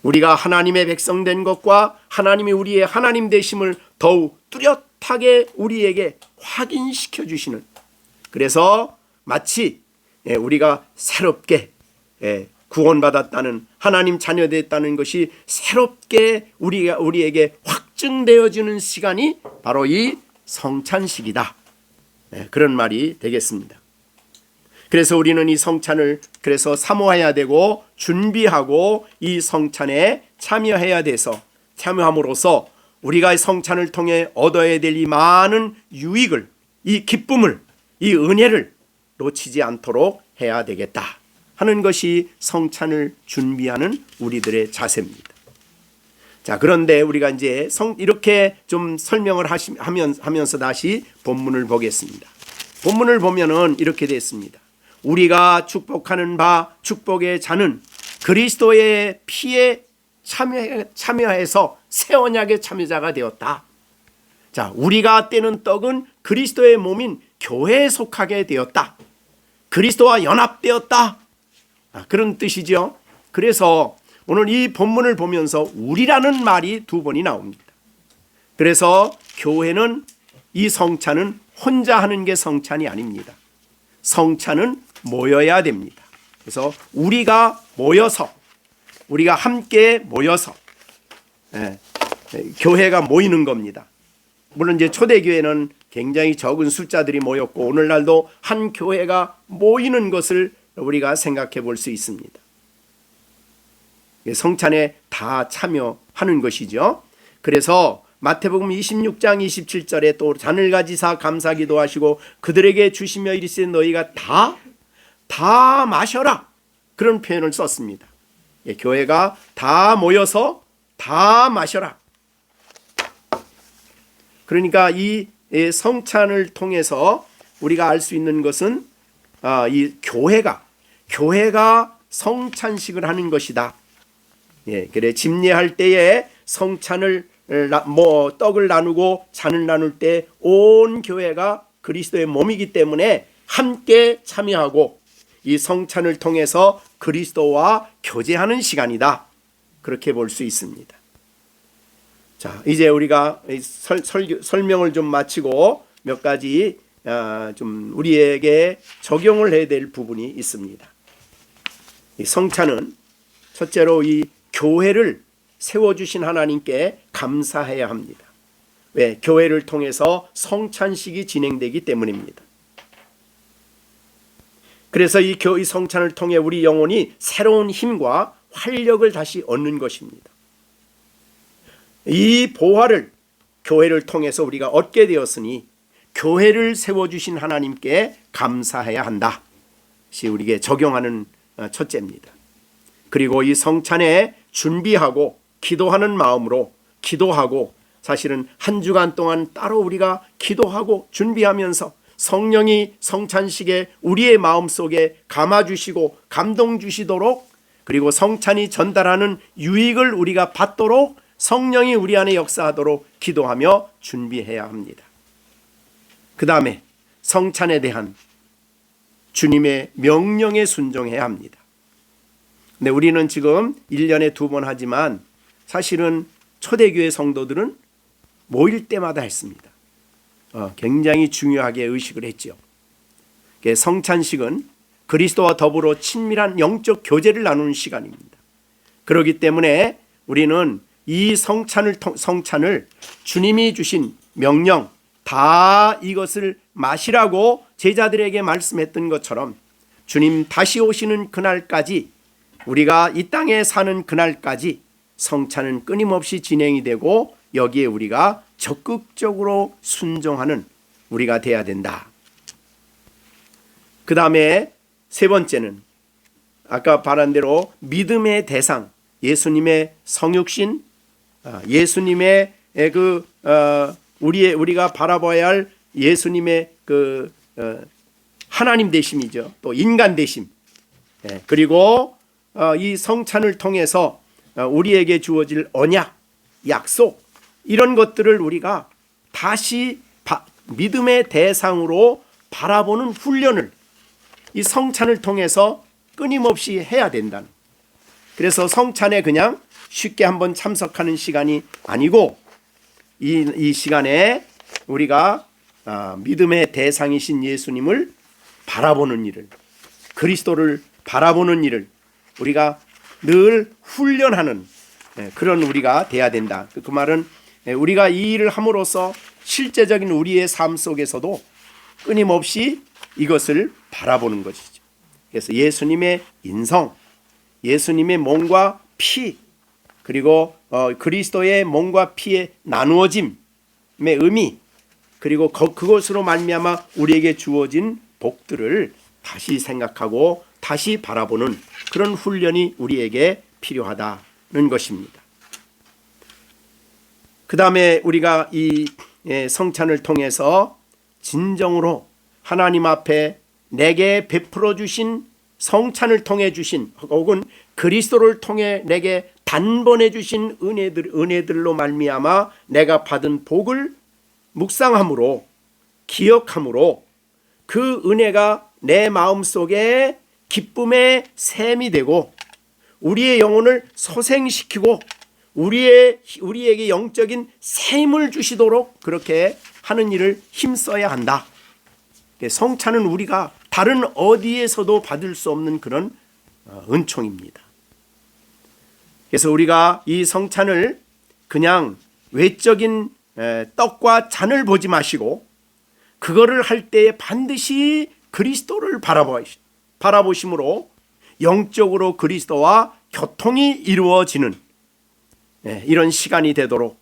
우리가 하나님의 백성된 것과 하나님이 우리의 하나님 되심을 더욱 뚜렷하게 뚜렷하게 우리에게 확인시켜 주시는, 그래서 마치 우리가 새롭게 구원받았다는, 하나님 자녀됐다는 것이 새롭게 우리에게 확증되어지는 시간이 바로 이 성찬식이다. 그런 말이 되겠습니다. 그래서 우리는 이 성찬을 그래서 사모해야 되고 준비하고 이 성찬에 참여함으로써 우리가 성찬을 통해 얻어야 될 이 많은 유익을, 이 기쁨을, 이 은혜를 놓치지 않도록 해야 되겠다 하는 것이 성찬을 준비하는 우리들의 자세입니다. 자, 그런데 우리가 이제 이렇게 좀 설명을 하면서 다시 본문을 보겠습니다. 본문을 보면은 이렇게 되어 있습니다. 우리가 축복하는 바 축복의 잔은 그리스도의 피에 참여해서 새 언약의 참여자가 되었다. 자, 우리가 떼는 떡은 그리스도의 몸인 교회에 속하게 되었다. 그리스도와 연합되었다. 그런 뜻이죠. 그래서 오늘 이 본문을 보면서 우리라는 말이 두 번이 나옵니다. 그래서 교회는, 이 성찬은 혼자 하는 게 성찬이 아닙니다. 성찬은 모여야 됩니다. 그래서 우리가 함께 모여서 교회가 모이는 겁니다. 물론 이제 초대교회는 굉장히 적은 숫자들이 모였고 오늘날도 한 교회가 모이는 것을 우리가 생각해 볼 수 있습니다. 성찬에 다 참여하는 것이죠. 그래서 마태복음 26장 27절에 또 잔을 가지사 감사기도 하시고 그들에게 주시며 이르시되 너희가 다 마셔라, 그런 표현을 썼습니다. 교회가 다 모여서 다 마셔라. 그러니까 이 성찬을 통해서 우리가 알 수 있는 것은 이 교회가 성찬식을 하는 것이다. 그래 집례할 때에 성찬을 떡을 나누고 잔을 나눌 때 온 교회가 그리스도의 몸이기 때문에 함께 참여하고 이 성찬을 통해서 그리스도와 교제하는 시간이다. 그렇게 볼 수 있습니다. 자, 이제 우리가 설명을 좀 마치고 몇 가지 좀 우리에게 적용을 해야 될 부분이 있습니다. 이 성찬은 첫째로 이 교회를 세워주신 하나님께 감사해야 합니다. 왜? 교회를 통해서 성찬식이 진행되기 때문입니다. 그래서 이 성찬을 통해 우리 영혼이 새로운 힘과 활력을 다시 얻는 것입니다. 이 보화를 교회를 통해서 우리가 얻게 되었으니 교회를 세워주신 하나님께 감사해야 한다. 이것이 우리에게 적용하는 첫째입니다. 그리고 이 성찬에 준비하고 기도하는 마음으로 기도하고, 사실은 한 주간 동안 따로 우리가 기도하고 준비하면서 성령이 성찬식에 우리의 마음속에 감아주시고 감동 주시도록, 그리고 성찬이 전달하는 유익을 우리가 받도록 성령이 우리 안에 역사하도록 기도하며 준비해야 합니다. 그 다음에 성찬에 대한 주님의 명령에 순종해야 합니다. 근데 우리는 지금 1년에 2번 하지만 사실은 초대교회 성도들은 모일 때마다 했습니다. 굉장히 중요하게 의식을 했죠. 성찬식은 그리스도와 더불어 친밀한 영적 교제를 나누는 시간입니다. 그렇기 때문에 우리는 이 성찬을 주님이 주신 명령, 다 이것을 마시라고 제자들에게 말씀했던 것처럼 주님 다시 오시는 그날까지, 우리가 이 땅에 사는 그날까지 성찬은 끊임없이 진행이 되고 여기에 우리가 적극적으로 순종하는 우리가 돼야 된다. 그 다음에 세 번째는 아까 말한 대로 믿음의 대상, 예수님의 성육신, 예수님의 우리가 바라봐야 할 예수님의 하나님 되심이죠. 또 인간 되심. 그리고 이 성찬을 통해서 우리에게 주어질 언약, 약속, 이런 것들을 우리가 다시 믿음의 대상으로 바라보는 훈련을 이 성찬을 통해서 끊임없이 해야 된다는. 그래서 성찬에 그냥 쉽게 한번 참석하는 시간이 아니고 이 시간에 우리가 믿음의 대상이신 예수님을 바라보는 일을, 그리스도를 바라보는 일을 우리가 늘 훈련하는 그런 우리가 돼야 된다. 그 말은 우리가 이 일을 함으로써 실제적인 우리의 삶 속에서도 끊임없이 이것을 바라보는 것이죠. 그래서 예수님의 인성, 예수님의 몸과 피, 그리고 그리스도의 몸과 피의 나누어짐의 의미, 그리고 그것으로 말미암아 우리에게 주어진 복들을 다시 생각하고 다시 바라보는 그런 훈련이 우리에게 필요하다는 것입니다. 그 다음에 우리가 이 성찬을 통해서 진정으로 하나님 앞에 내게 베풀어 주신, 성찬을 통해 주신, 혹은 그리스도를 통해 내게 단번에 주신 은혜들로 말미암아 내가 받은 복을 묵상함으로, 기억함으로 그 은혜가 내 마음속에 기쁨의 샘이 되고 우리의 영혼을 소생시키고 우리에게 영적인 샘을 주시도록 그렇게 하는 일을 힘써야 한다. 성찬은 우리가 다른 어디에서도 받을 수 없는 그런 은총입니다. 그래서 우리가 이 성찬을 그냥 외적인 떡과 잔을 보지 마시고 그거를 할 때 반드시 그리스도를 바라보심으로 영적으로 그리스도와 교통이 이루어지는 이런 시간이 되도록,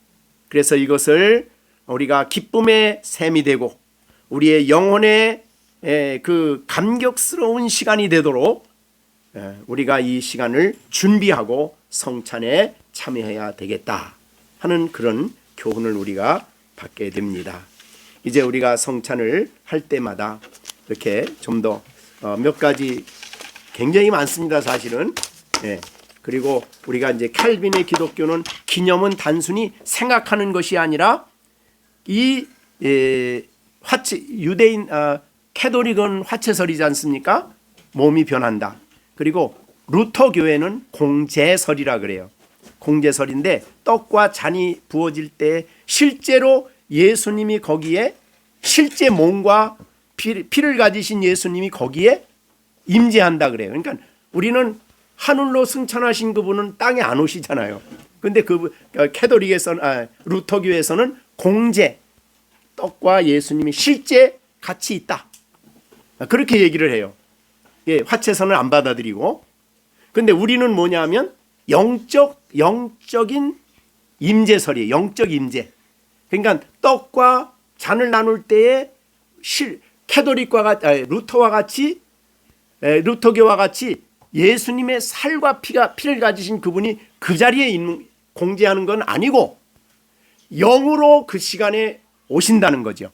그래서 이것을 우리가 기쁨의 샘이 되고 우리의 영혼의 그 감격스러운 시간이 되도록 우리가 이 시간을 준비하고 성찬에 참여해야 되겠다 하는 그런 교훈을 우리가 받게 됩니다. 이제 우리가 성찬을 할 때마다 이렇게 좀 더 몇 가지 굉장히 많습니다, 사실은. 그리고 우리가 이제 칼빈의 기독교는 기념은 단순히 생각하는 것이 아니라 이 유대인 캐톨릭은 화채설이지 않습니까? 몸이 변한다. 그리고 루터 교회는 공제설이라 그래요. 공제설인데 떡과 잔이 부어질 때 실제로 예수님이 거기에, 실제 몸과 피를 가지신 예수님이 거기에 임재한다 그래요. 그러니까 우리는 하늘로 승천하신 그분은 땅에 안 오시잖아요. 근데 그 캐톨릭에서는, 루터 교회에서는 공제, 떡과 예수님이 실제 같이 있다, 그렇게 얘기를 해요. 화채선을 안 받아들이고. 근데 우리는 뭐냐면 영적인 임재설이에요. 영적 임재. 그러니까 떡과 잔을 나눌 때에 캐톨릭과 루터와 같이, 루터교와 같이 예수님의 살과 피를 가지신 그분이 그 자리에 있는, 공제하는 건 아니고 영으로 그 시간에 오신다는 거죠.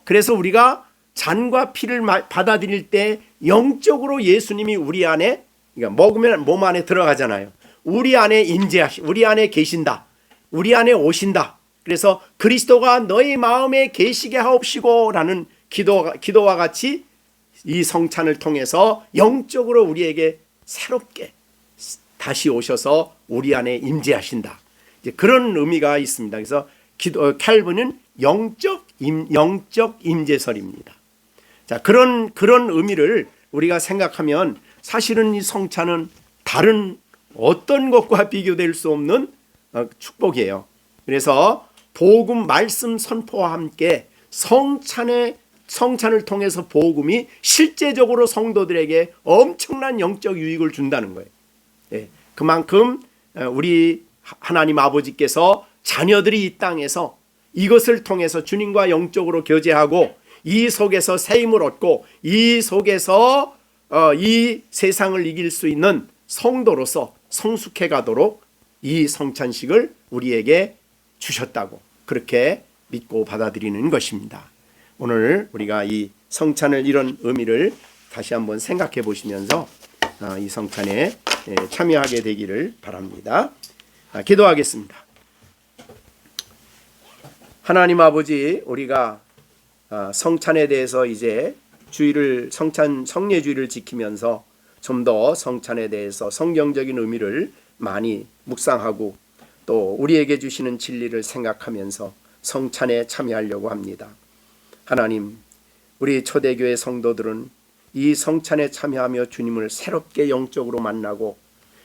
그래서 우리가 잔과 피를 받아들일 때 영적으로 예수님이 우리 안에, 그러니까 먹으면 몸 안에 들어가잖아요. 우리 안에 우리 안에 계신다. 우리 안에 오신다. 그래서 그리스도가 너희 마음에 계시게 하옵시고 라는 기도와 같이 이 성찬을 통해서 영적으로 우리에게 새롭게 다시 오셔서 우리 안에 임재하신다. 이제 그런 의미가 있습니다. 그래서 칼빈은 영적 임재설입니다. 자, 그런 의미를 우리가 생각하면 사실은 이 성찬은 다른 어떤 것과 비교될 수 없는 축복이에요. 그래서 복음 말씀 선포와 함께 성찬을 통해서 복음이 실제적으로 성도들에게 엄청난 영적 유익을 준다는 거예요. 그만큼 우리 하나님 아버지께서 자녀들이 이 땅에서 이것을 통해서 주님과 영적으로 교제하고 이 속에서 새 힘을 얻고 이 속에서 이 세상을 이길 수 있는 성도로서 성숙해 가도록 이 성찬식을 우리에게 주셨다고 그렇게 믿고 받아들이는 것입니다. 오늘 우리가 이 성찬을 이런 의미를 다시 한번 생각해 보시면서 이 성찬에 참여하게 되기를 바랍니다. 기도하겠습니다. 하나님 아버지, 우리가 성찬에 대해서 이제 성례주의를 지키면서 좀 더 성찬에 대해서 성경적인 의미를 많이 묵상하고 또 우리에게 주시는 진리를 생각하면서 성찬에 참여하려고 합니다. 하나님, 우리 초대교회 성도들은 이 성찬에 참여하며 주님을 새롭게 영적으로 만나고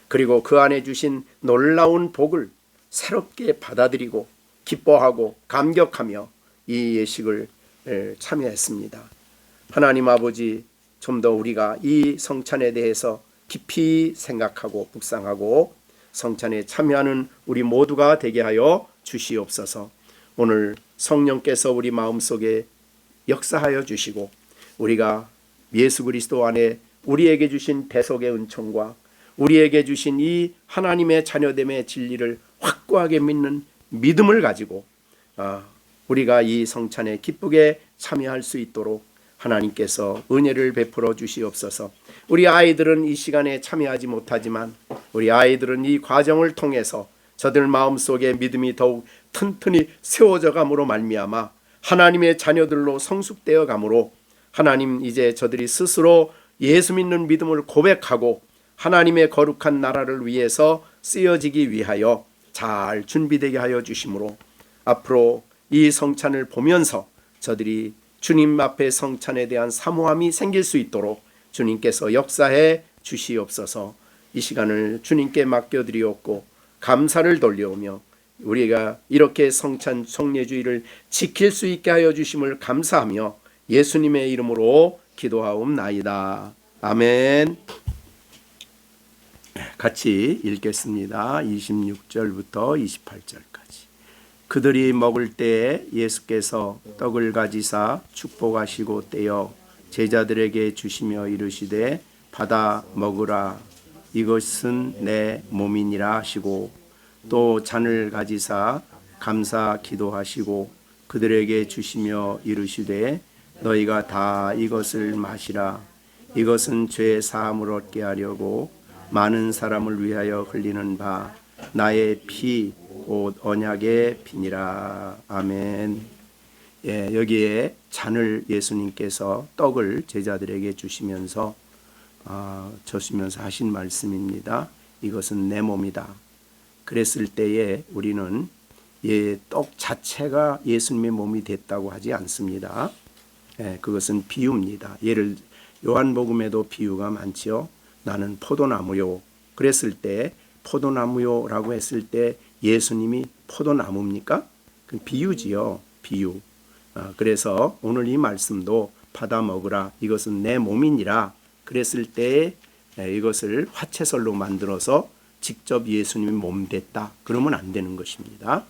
그리고 그 안에 주신 놀라운 복을 새롭게 받아들이고 기뻐하고 감격하며 이 예식을 참여했습니다. 하나님 아버지, 좀 더 우리가 이 성찬에 대해서 깊이 생각하고 묵상하고 성찬에 참여하는 우리 모두가 되게 하여 주시옵소서. 오늘 성령께서 우리 마음속에 역사하여 주시고 우리가 예수 그리스도 안에 우리에게 주신 대속의 은총과 우리에게 주신 이 하나님의 자녀됨의 진리를 확고하게 믿는 믿음을 가지고 우리가 이 성찬에 기쁘게 참여할 수 있도록 하나님께서 은혜를 베풀어 주시옵소서. 우리 아이들은 이 시간에 참여하지 못하지만 우리 아이들은 이 과정을 통해서 저들 마음속에 믿음이 더욱 튼튼히 세워져 감으로 말미암아 하나님의 자녀들로 성숙되어 감으로 하나님, 이제 저들이 스스로 예수 믿는 믿음을 고백하고 하나님의 거룩한 나라를 위해서 쓰여지기 위하여 잘 준비되게 하여 주심으로 앞으로 이 성찬을 보면서 저들이 주님 앞에 성찬에 대한 사모함이 생길 수 있도록 주님께서 역사해 주시옵소서. 이 시간을 주님께 맡겨드리옵고 감사를 돌려오며 우리가 이렇게 성찬 성례주의를 지킬 수 있게 하여 주심을 감사하며 예수님의 이름으로 기도하옵나이다. 아멘. 같이 읽겠습니다. 26절부터 28절까지. 그들이 먹을 때에 예수께서 떡을 가지사 축복하시고 떼어 제자들에게 주시며 이르시되 받아 먹으라, 이것은 내 몸이니라 하시고 또 잔을 가지사 감사 기도하시고 그들에게 주시며 이르시되 너희가 다 이것을 마시라, 이것은 죄 사함을 얻게 하려고 많은 사람을 위하여 흘리는 바 나의 피 곧 언약의 피니라. 아멘. 여기에 잔을 예수님께서 떡을 제자들에게 주시면서 하신 말씀입니다. 이것은 내 몸이다. 그랬을 때에 우리는 떡 자체가 예수님의 몸이 됐다고 하지 않습니다. 그것은 비유입니다. 요한복음에도 비유가 많지요. 나는 포도나무요. 그랬을 때 포도나무요라고 했을 때 예수님이 포도나무입니까? 그 비유지요. 비유. 그래서 오늘 이 말씀도 받아 먹으라, 이것은 내 몸이니라 그랬을 때 이것을 화채설로 만들어서 직접 예수님이 몸 됐다 그러면 안 되는 것입니다.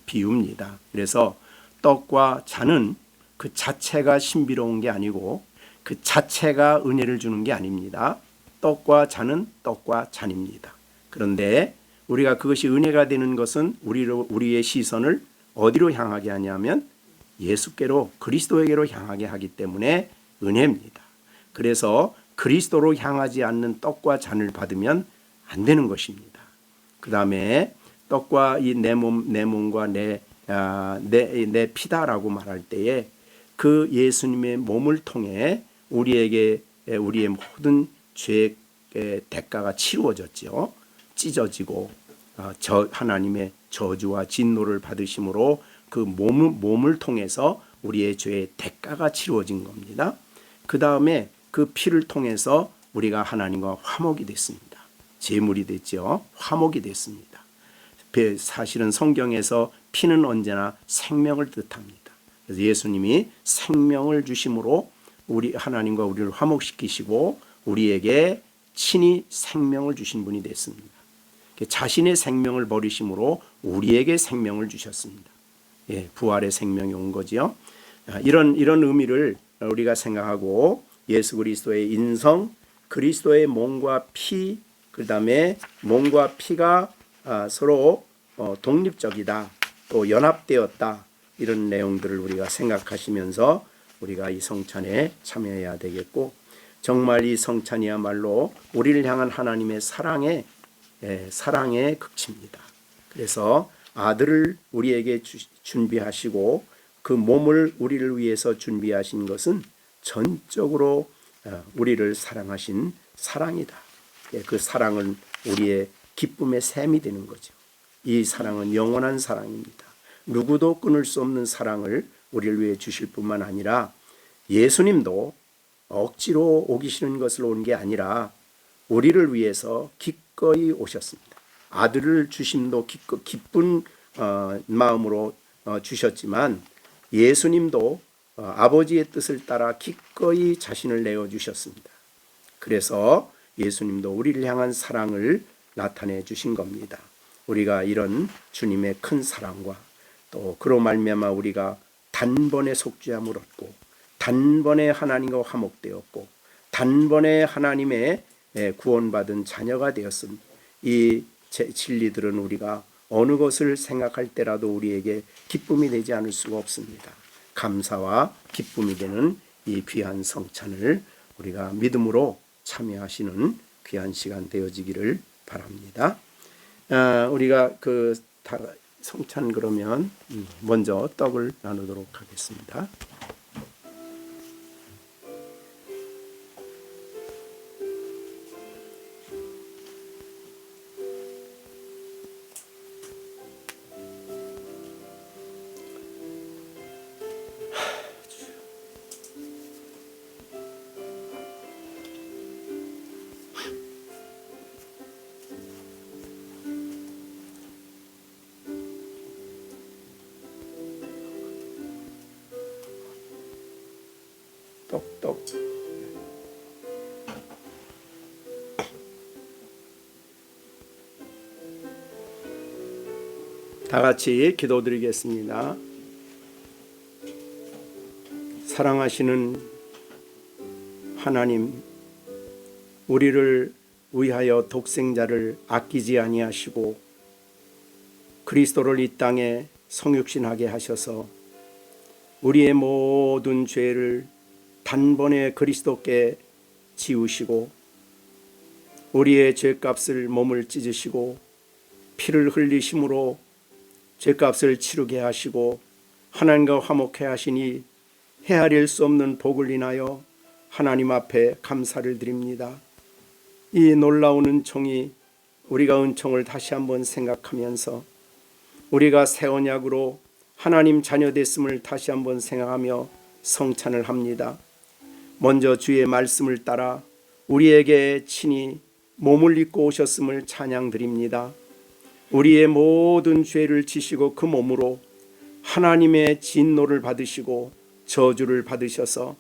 비유입니다. 그래서 떡과 잔은 그 자체가 신비로운 게 아니고 그 자체가 은혜를 주는 게 아닙니다. 떡과 잔은 떡과 잔입니다. 그런데 우리가 그것이 은혜가 되는 것은 우리의 시선을 어디로 향하게 하냐면 예수께로, 그리스도에게로 향하게 하기 때문에 은혜입니다. 그래서 그리스도로 향하지 않는 떡과 잔을 받으면 안 되는 것입니다. 그 다음에 떡과 이 내 몸과 내 피다라고 말할 때에 그 예수님의 몸을 통해 우리에게 우리의 모든 죄의 대가가 치루어졌죠. 찢어지고 하나님의 저주와 진노를 받으심으로 그 몸을 통해서 우리의 죄의 대가가 치루어진 겁니다. 그 다음에 그 피를 통해서 우리가 하나님과 화목이 됐습니다. 제물이 됐죠. 화목이 됐습니다. 사실은 성경에서 피는 언제나 생명을 뜻합니다. 그래서 예수님이 생명을 주심으로 우리 하나님과 우리를 화목시키시고 우리에게 친히 생명을 주신 분이 됐습니다. 자신의 생명을 버리심으로 우리에게 생명을 주셨습니다. 부활의 생명이 온 거지요. 이런 의미를 우리가 생각하고 예수 그리스도의 인성, 그리스도의 몸과 피, 그 다음에 몸과 피가 서로 독립적이다, 또 연합되었다, 이런 내용들을 우리가 생각하시면서 우리가 이 성찬에 참여해야 되겠고, 정말 이 성찬이야말로 우리를 향한 하나님의 사랑의 극치입니다. 그래서 아들을 우리에게 준비하시고 그 몸을 우리를 위해서 준비하신 것은 전적으로 우리를 사랑하신 사랑이다. 그 사랑은 우리의 기쁨의 샘이 되는 거죠. 이 사랑은 영원한 사랑입니다. 누구도 끊을 수 없는 사랑을 우리를 위해 주실 뿐만 아니라 예수님도 억지로 오기 싫은 것을 온 게 아니라 우리를 위해서 기꺼이 오셨습니다. 아들을 주심도 기쁜 마음으로 주셨지만 예수님도 아버지의 뜻을 따라 기꺼이 자신을 내어주셨습니다. 그래서 예수님도 우리를 향한 사랑을 나타내 주신 겁니다. 우리가 이런 주님의 큰 사랑과 또 그로 말미암아 우리가 단번에 속죄함을 얻고 단번에 하나님과 화목되었고 단번에 하나님의 구원받은 자녀가 되었습니다. 이 진리들은 우리가 어느 것을 생각할 때라도 우리에게 기쁨이 되지 않을 수가 없습니다. 감사와 기쁨이 되는 이 귀한 성찬을 우리가 믿음으로 참여하시는 귀한 시간 되어지기를 바랍니다. 우리가 그 성찬 그러면 먼저 떡을 나누도록 하겠습니다. 떡. 다 같이 기도드리겠습니다. 사랑하시는 하나님, 우리를 위하여 독생자를 아끼지 아니하시고 그리스도를 이 땅에 성육신하게 하셔서 우리의 모든 죄를 단번에 그리스도께 지우시고 우리의 죄값을 몸을 찢으시고 피를 흘리심으로 죄값을 치르게 하시고 하나님과 화목해 하시니 헤아릴 수 없는 복을 인하여 하나님 앞에 감사를 드립니다. 이 놀라운 은총이 우리가 은총을 다시 한번 생각하면서 우리가 새 언약으로 하나님 자녀 됐음을 다시 한번 생각하며 성찬을 합니다. 먼저 주의 말씀을 따라 우리에게 친히 몸을 입고 오셨음을 찬양드립니다. 우리의 모든 죄를 지시고 그 몸으로 하나님의 진노를 받으시고 저주를 받으셔서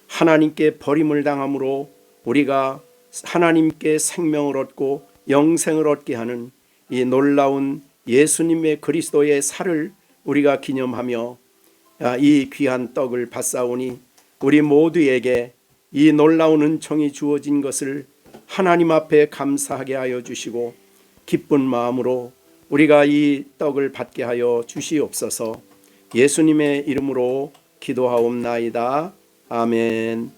하나님께 버림을 당함으로 우리가 하나님께 생명을 얻고 영생을 얻게 하는 이 놀라운 예수님의 그리스도의 살을 우리가 기념하며 이 귀한 떡을 받사오니 우리 모두에게 이 놀라운 은총이 주어진 것을 하나님 앞에 감사하게 하여 주시고 기쁜 마음으로 우리가 이 떡을 받게 하여 주시옵소서. 예수님의 이름으로 기도하옵나이다. 아멘.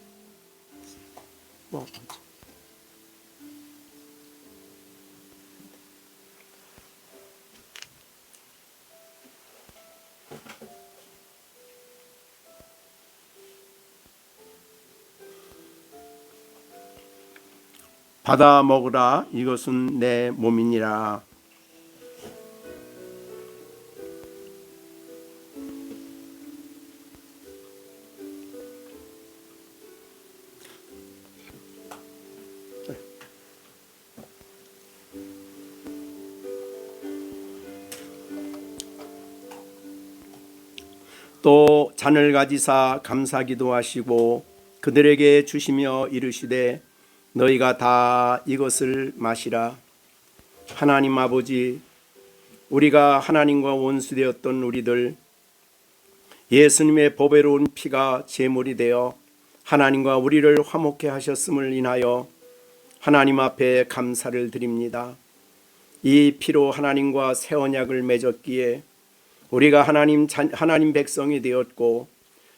받아 먹으라, 이것은 내 몸이니라. 또 잔을 가지사 감사기도 하시고 그들에게 주시며 이르시되 너희가 다 이것을 마시라. 하나님 아버지, 우리가 하나님과 원수되었던 우리들 예수님의 보배로운 피가 제물이 되어 하나님과 우리를 화목케 하셨음을 인하여 하나님 앞에 감사를 드립니다. 이 피로 하나님과 새 언약을 맺었기에 우리가 하나님 백성이 되었고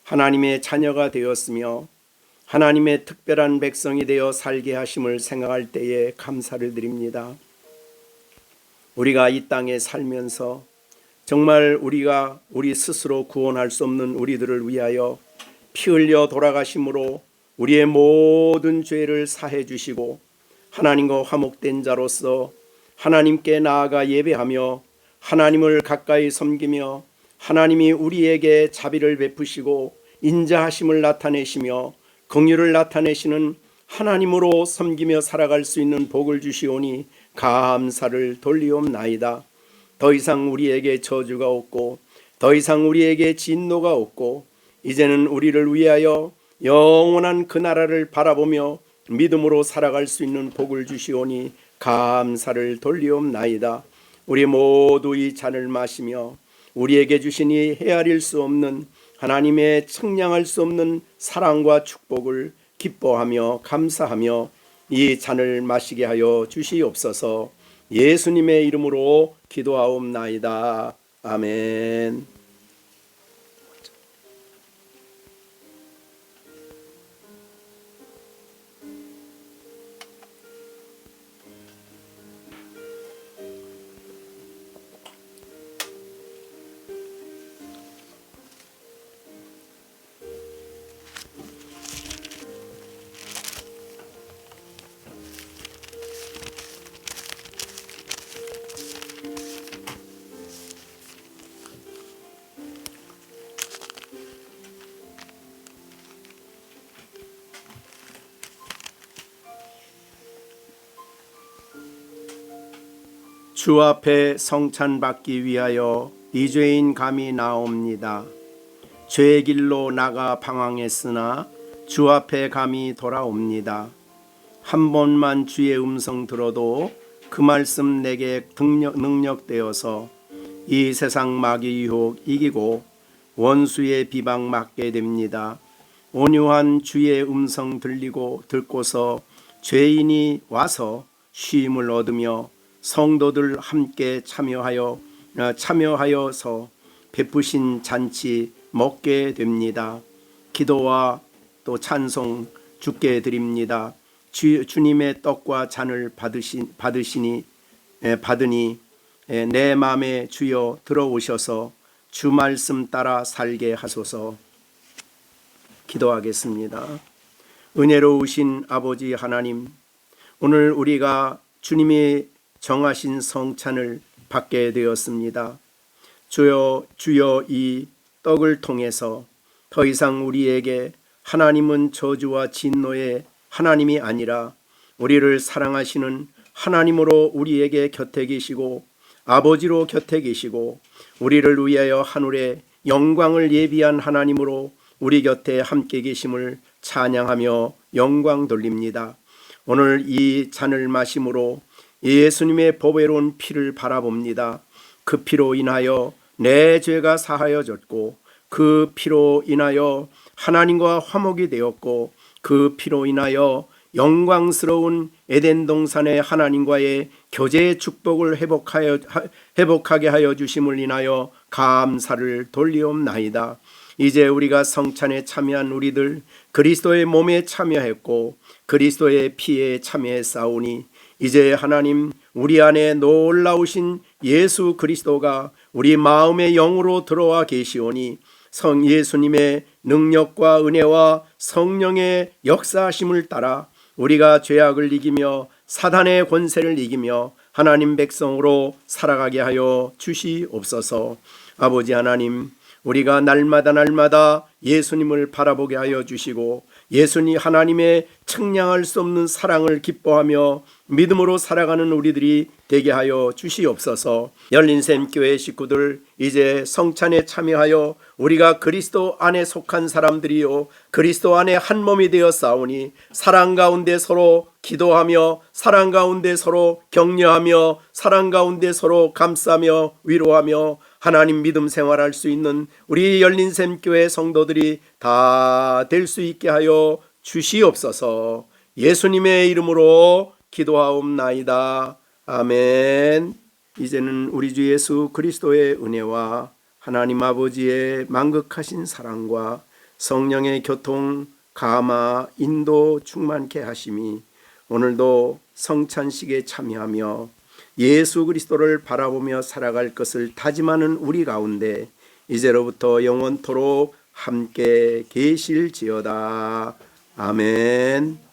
하나님의 자녀가 되었으며 하나님의 특별한 백성이 되어 살게 하심을 생각할 때에 감사를 드립니다. 우리가 이 땅에 살면서 정말 우리가 우리 스스로 구원할 수 없는 우리들을 위하여 피 흘려 돌아가심으로 우리의 모든 죄를 사해 주시고 하나님과 화목된 자로서 하나님께 나아가 예배하며 하나님을 가까이 섬기며 하나님이 우리에게 자비를 베푸시고 인자하심을 나타내시며 긍휼을 나타내시는 하나님으로 섬기며 살아갈 수 있는 복을 주시오니 감사를 돌리옵나이다. 더 이상 우리에게 저주가 없고 더 이상 우리에게 진노가 없고 이제는 우리를 위하여 영원한 그 나라를 바라보며 믿음으로 살아갈 수 있는 복을 주시오니 감사를 돌리옵나이다. 우리 모두 이 잔을 마시며 우리에게 주신 이 헤아릴 수 없는 하나님의 측량할 수 없는 사랑과 축복을 기뻐하며 감사하며 이 잔을 마시게 하여 주시옵소서. 예수님의 이름으로 기도하옵나이다. 아멘. 주 앞에 성찬 받기 위하여 이죄인 감히 나옵니다. 죄의 길로 나가 방황했으나 주 앞에 감히 돌아옵니다. 한 번만 주의 음성 들어도 그 말씀 내게 능력되어서 이 세상 마귀 유혹 이기고 원수의 비방 맞게 됩니다. 온유한 주의 음성 듣고서 죄인이 와서 쉼을 얻으며 성도들 함께 참여하여서 베푸신 잔치 먹게 됩니다. 기도와 또 찬송 주께 드립니다. 주님의 떡과 잔을 받으니 내 마음에 주여 들어오셔서 주 말씀 따라 살게 하소서. 기도하겠습니다. 은혜로우신 아버지 하나님, 오늘 우리가 주님이 정하신 성찬을 받게 되었습니다. 주여 이 떡을 통해서 더 이상 우리에게 하나님은 저주와 진노의 하나님이 아니라 우리를 사랑하시는 하나님으로 우리에게 곁에 계시고 아버지로 곁에 계시고 우리를 위하여 하늘에 영광을 예비한 하나님으로 우리 곁에 함께 계심을 찬양하며 영광 돌립니다. 오늘 이 잔을 마심으로 예수님의 보배로운 피를 바라봅니다. 그 피로 인하여 내 죄가 사하여졌고 그 피로 인하여 하나님과 화목이 되었고 그 피로 인하여 영광스러운 에덴 동산의 하나님과의 교제의 축복을 회복하게 하여 주심을 인하여 감사를 돌리옵나이다. 이제 우리가 성찬에 참여한 우리들 그리스도의 몸에 참여했고 그리스도의 피에 참여했사오니 이제 하나님 우리 안에 놀라우신 예수 그리스도가 우리 마음의 영으로 들어와 계시오니 성 예수님의 능력과 은혜와 성령의 역사하심을 따라 우리가 죄악을 이기며 사단의 권세를 이기며 하나님 백성으로 살아가게 하여 주시옵소서. 아버지 하나님, 우리가 날마다 예수님을 바라보게 하여 주시고 예수님 하나님의 측량할 수 없는 사랑을 기뻐하며 믿음으로 살아가는 우리들이 되게 하여 주시옵소서. 열린샘 교회 식구들, 이제 성찬에 참여하여 우리가 그리스도 안에 속한 사람들이요 그리스도 안에 한 몸이 되어 싸우니 사랑 가운데 서로 기도하며 사랑 가운데 서로 격려하며 사랑 가운데 서로 감싸며 위로하며 하나님 믿음 생활할 수 있는 우리 열린샘 교회 성도들이 다 될 수 있게 하여 주시옵소서. 예수님의 이름으로 기도하옵나이다. 아멘. 이제는 우리 주 예수 그리스도의 은혜와 하나님 아버지의 만극하신 사랑과 성령의 교통, 감화, 인도 충만케 하심이 오늘도 성찬식에 참여하며 예수 그리스도를 바라보며 살아갈 것을 다짐하는 우리 가운데 이제로부터 영원토록 함께 계실지어다. 아멘.